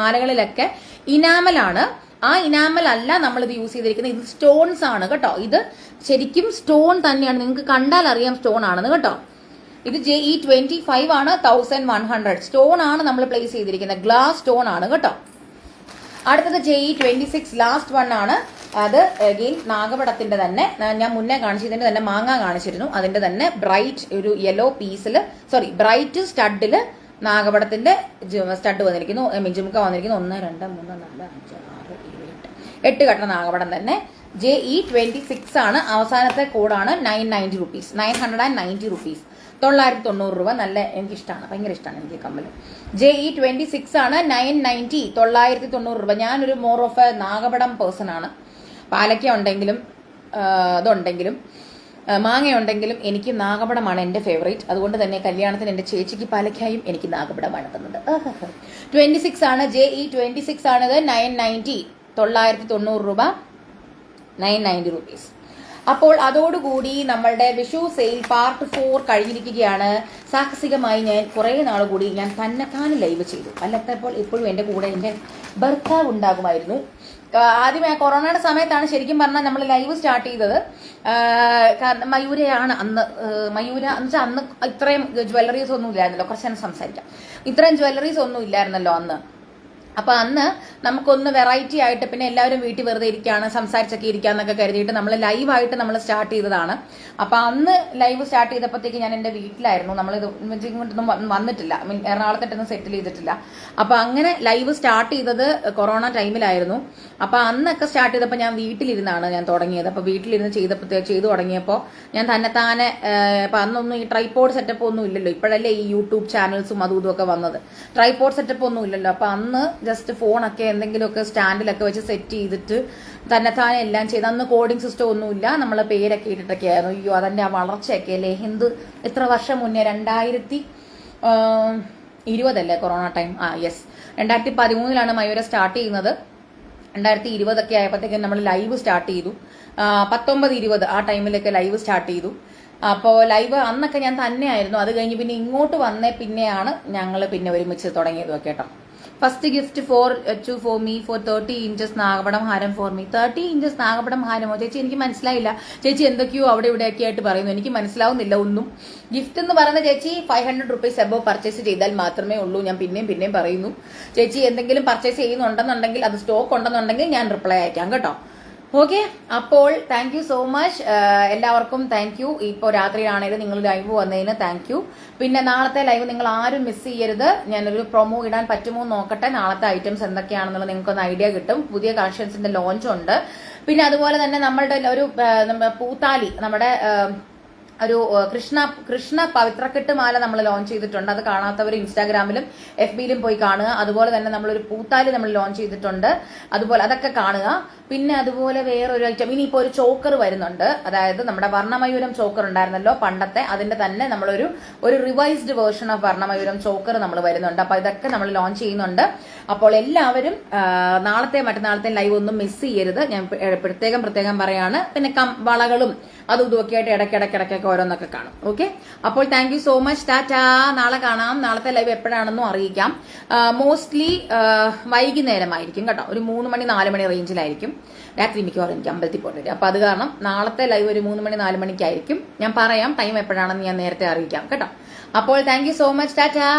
മാലകളിലൊക്കെ ഇനാമലാണ്. ആ ഇനാമൽ അല്ല നമ്മളിത് യൂസ് ചെയ്തിരിക്കുന്നത്. ഇത് സ്റ്റോൺസ് ആണ് കേട്ടോ. ഇത് ശരിക്കും സ്റ്റോൺ തന്നെയാണ്. നിങ്ങൾക്ക് കണ്ടാൽ അറിയാം സ്റ്റോൺ ആണെന്ന് കേട്ടോ. ഇത് JE25 ആണ്. 1100 സ്റ്റോൺ ആണ് നമ്മൾ പ്ലേസ് ചെയ്തിരിക്കുന്നത്. ഗ്ലാസ് സ്റ്റോൺ ആണ് കേട്ടോ. അടുത്തത് JE26 ലാസ്റ്റ് വൺ ആണ്. അത് അഗെയിൻ നാഗപടത്തിന്റെ തന്നെ, ഞാൻ മുന്നേ കാണിച്ചതിന്റെ തന്നെ മാങ്ങ കാണിച്ചിരുന്നു. അതിന്റെ തന്നെ ബ്രൈറ്റ് ഒരു യെല്ലോ പീസില്, ബ്രൈറ്റ് സ്റ്റഡില് നാഗപടത്തിന്റെ സ്റ്റഡ് വന്നിരിക്കുന്നു. ജിമുക്ക വന്നിരിക്കുന്നു. 1 2 3 4 5 6 7 8 ഘട്ട നാഗപടം തന്നെ. JE26 ആണ്. അവസാനത്തെ കോഡാണ് 990 റുപ്പീസ്, 990 റുപ്പീസ്, 990 രൂപ. നല്ല എനിക്കിഷ്ടമാണ്, ഭയങ്കര ഇഷ്ടമാണ് എനിക്ക് കമ്മൽ. JE26 ആണ്. 990, 990 രൂപ. ഞാനൊരു മോർ ഓഫ് എ നാഗപടം പേഴ്സൺ ആണ്. പാലക്ക ഉണ്ടെങ്കിലും ഇതുണ്ടെങ്കിലും മാങ്ങയുണ്ടെങ്കിലും എനിക്ക് നാഗപടമാണ് എൻ്റെ ഫേവറേറ്റ്. അതുകൊണ്ട് തന്നെ കല്യാണത്തിന് എൻ്റെ ചേച്ചിക്ക് പാലക്കായും എനിക്ക് നാഗപടമാണ് തന്നത്. 26 ആണ്. JE26 ആണത്. 990, 990 രൂപ, 990 റുപ്പീസ്. അപ്പോൾ അതോടുകൂടി നമ്മളുടെ വിഷു സെയിൽ പാർട്ട് 4 കഴിഞ്ഞിരിക്കുകയാണ്. സാഹസികമായി ഞാൻ കുറേ നാൾ കൂടി ഞാൻ തന്നെത്താൻ ലൈവ് ചെയ്തു. അല്ലാത്തപ്പോൾ എപ്പോഴും എൻ്റെ കൂടെ എൻ്റെ ഭർത്താവ് ഉണ്ടാകുമായിരുന്നു. ആദ്യമേ കൊറോണയുടെ സമയത്താണ് ശരിക്കും പറഞ്ഞാൽ നമ്മൾ ലൈവ് സ്റ്റാർട്ട് ചെയ്തത്. കാരണം മയൂരയാണ് അന്ന്. മയൂര എന്ന് വെച്ചാൽ അന്ന് ഇത്രയും ജ്വല്ലറീസ് ഒന്നും ഇല്ലായിരുന്നല്ലോ. കുറച്ച് നേരം സംസാരിക്കാം. ഇത്രയും ജ്വല്ലറീസ് ഒന്നും ഇല്ലായിരുന്നല്ലോ അന്ന്. അപ്പൊ അന്ന് നമുക്കൊന്ന് വെറൈറ്റി ആയിട്ട്, പിന്നെ എല്ലാവരും വീട്ടിൽ വെറുതെ ഇരിക്കുകയാണ്, സംസാരിച്ചൊക്കെ ഇരിക്കാന്നൊക്കെ കരുതിയിട്ട് നമ്മൾ ലൈവായിട്ട് നമ്മൾ സ്റ്റാർട്ട് ചെയ്തതാണ്. അപ്പൊ അന്ന് ലൈവ് സ്റ്റാർട്ട് ചെയ്തപ്പോഴത്തേക്ക് ഞാൻ എൻ്റെ വീട്ടിലായിരുന്നു. നമ്മളിത് ഇങ്ങോട്ടൊന്നും വന്നിട്ടില്ല, എറണാകുളത്തായിട്ടൊന്നും സെറ്റിൽ ചെയ്തിട്ടില്ല. അപ്പൊ അങ്ങനെ ലൈവ് സ്റ്റാർട്ട് ചെയ്തത് കൊറോണ ടൈമിലായിരുന്നു. അപ്പൊ അന്നൊക്കെ സ്റ്റാർട്ട് ചെയ്തപ്പോൾ ഞാൻ വീട്ടിലിരുന്നാണ് ഞാൻ തുടങ്ങിയത്. അപ്പൊ വീട്ടിലിരുന്ന് ചെയ്തു തുടങ്ങിയപ്പോൾ ഞാൻ തന്നെത്താനെ, അപ്പൊ അന്നൊന്നും ഈ ട്രൈപോഡ് സെറ്റപ്പ് ഒന്നും ഇല്ലല്ലോ. ഇപ്പോഴല്ലേ ഈ യൂട്യൂബ് ചാനൽസും അതും ഇതൊക്കെ വന്നത്. ട്രൈപോഡ് സെറ്റപ്പ് ഒന്നും ഇല്ലല്ലോ. അപ്പൊ അന്ന് ജസ്റ്റ് ഫോണൊക്കെ എന്തെങ്കിലുമൊക്കെ സ്റ്റാൻഡിലൊക്കെ വെച്ച് സെറ്റ് ചെയ്തിട്ട് തന്നെത്താനെ എല്ലാം ചെയ്ത്. അന്ന് കോഡിംഗ് സിസ്റ്റം ഒന്നുമില്ല. നമ്മൾ പേരൊക്കെ ഇട്ടിട്ടൊക്കെ ആയിരുന്നു. അയ്യോ, അതിന്റെ ആ വളർച്ചയൊക്കെ അല്ലേ. എത്ര വർഷം മുന്നേ, 2020 കൊറോണ ടൈം. യെസ്, 2013 മയൂര സ്റ്റാർട്ട് ചെയ്യുന്നത്. 2020 ആയപ്പോഴത്തേക്കും നമ്മൾ ലൈവ് സ്റ്റാർട്ട് ചെയ്തു. 19-20 ആ ടൈമിലൊക്കെ ലൈവ് സ്റ്റാർട്ട് ചെയ്തു. അപ്പോൾ ലൈവ് അന്നൊക്കെ ഞാൻ തന്നെയായിരുന്നു. അത് കഴിഞ്ഞ് പിന്നെ ഇങ്ങോട്ട് വന്നേ പിന്നെയാണ് ഞങ്ങൾ പിന്നെ ഒരുമിച്ച് തുടങ്ങിയതൊക്കെ കേട്ടോ. First gift for me for 30 inches നാഗപടം ഹാരം ഫോർ മീ. 30 inches നാഗപടം ഹാരമോ ചേച്ചി? എനിക്ക് മനസ്സിലായില്ല ചേച്ചി. എന്തൊക്കെയോ അവിടെ ഇവിടെയൊക്കെ ആയിട്ട് പറയുന്നു, എനിക്ക് മനസ്സിലാവുന്നില്ല ഒന്നും. ഗിഫ്റ്റ് എന്ന് പറയുന്ന ചേച്ചി 500 rupees എബോ പർച്ചേസ് ചെയ്താൽ മാത്രമേ ഉള്ളൂ. ഞാൻ പിന്നെയും പറയുന്നു, ചേച്ചി എന്തെങ്കിലും പർച്ചേസ് ചെയ്യുന്നുണ്ടെന്നുണ്ടെങ്കിൽ, അത് സ്റ്റോക്ക് ഉണ്ടെന്നുണ്ടെങ്കിൽ ഞാൻ റിപ്ലൈ അയക്കാം കേട്ടോ. ഓക്കെ, അപ്പോൾ താങ്ക് യു സോ മച്ച് എല്ലാവർക്കും. Thank you. ഇപ്പോൾ രാത്രിയിലാണെങ്കിലും നിങ്ങൾ ലൈവ് വന്നതിന് താങ്ക് യു. പിന്നെ നാളത്തെ ലൈവ് നിങ്ങൾ ആരും മിസ് ചെയ്യരുത്. ഞാനൊരു പ്രൊമോ ഇടാൻ പറ്റുമോ നോക്കട്ടെ. നാളത്തെ ഐറ്റംസ് എന്തൊക്കെയാണെന്നുള്ളത് നിങ്ങൾക്കൊന്ന് ഐഡിയ കിട്ടും. പുതിയ കളക്ഷൻസിന്റെ ലോഞ്ച് ഉണ്ട്. പിന്നെ അതുപോലെ തന്നെ നമ്മളുടെ ഒരു പൂത്താലി, നമ്മുടെ ഒരു കൃഷ്ണ പവിത്രക്കെട്ട് മാല നമ്മൾ ലോഞ്ച് ചെയ്തിട്ടുണ്ട്. അത് കാണാത്തവർ ഇൻസ്റ്റാഗ്രാമിലും FBയിലും പോയി കാണുക. അതുപോലെ തന്നെ നമ്മളൊരു പൂത്താലി നമ്മൾ ലോഞ്ച് ചെയ്തിട്ടുണ്ട്. അതുപോലെ അതൊക്കെ കാണുക. പിന്നെ അതുപോലെ വേറൊരു ഐറ്റം, ഇനിയിപ്പോൾ ഒരു ചോക്കർ വരുന്നുണ്ട്. അതായത് നമ്മുടെ വർണ്ണമയൂരം ചോക്കർ ഉണ്ടായിരുന്നല്ലോ പണ്ടത്തെ, അതിന്റെ തന്നെ നമ്മളൊരു റിവൈസ്ഡ് വേർഷൻ ഓഫ് വർണ്ണമയൂരം ചോക്കർ നമ്മൾ വരുന്നുണ്ട്. അപ്പൊ ഇതൊക്കെ നമ്മൾ ലോഞ്ച് ചെയ്യുന്നുണ്ട്. അപ്പോൾ എല്ലാവരും നാളത്തെ മറ്റന്നാളത്തെ ലൈവ് ഒന്നും മിസ് ചെയ്യരുത്. ഞാൻ പ്രത്യേകം പറയാണ്. പിന്നെ വളകളും അതും ഇതുമൊക്കെ ആയിട്ട് ഇടയ്ക്കിടയ്ക്കൊക്കെ ഓരോന്നൊക്കെ കാണും. ഓക്കെ, അപ്പോൾ thank you so much. Tata. നാളെ കാണാം. നാളത്തെ ലൈവ് എപ്പോഴാണെന്നും അറിയിക്കാം. മോസ്റ്റ്ലി വൈകുന്നേരമായിരിക്കും കേട്ടോ. ഒരു 3 മണി 4 മണി റേഞ്ചിലായിരിക്കും. രാത്രി മിക്കവാറും എനിക്ക് അമ്പലത്തിൽ പോയിട്ട്. അപ്പൊ അത് കാരണം നാളത്തെ ലൈവ് ഒരു 3 മണി 4 മണിക്കായിരിക്കും. ഞാൻ പറയാം ടൈം എപ്പോഴാണെന്ന് ഞാൻ നേരത്തെ അറിയിക്കാം കേട്ടോ. അപ്പോൾ thank you so much. Tata.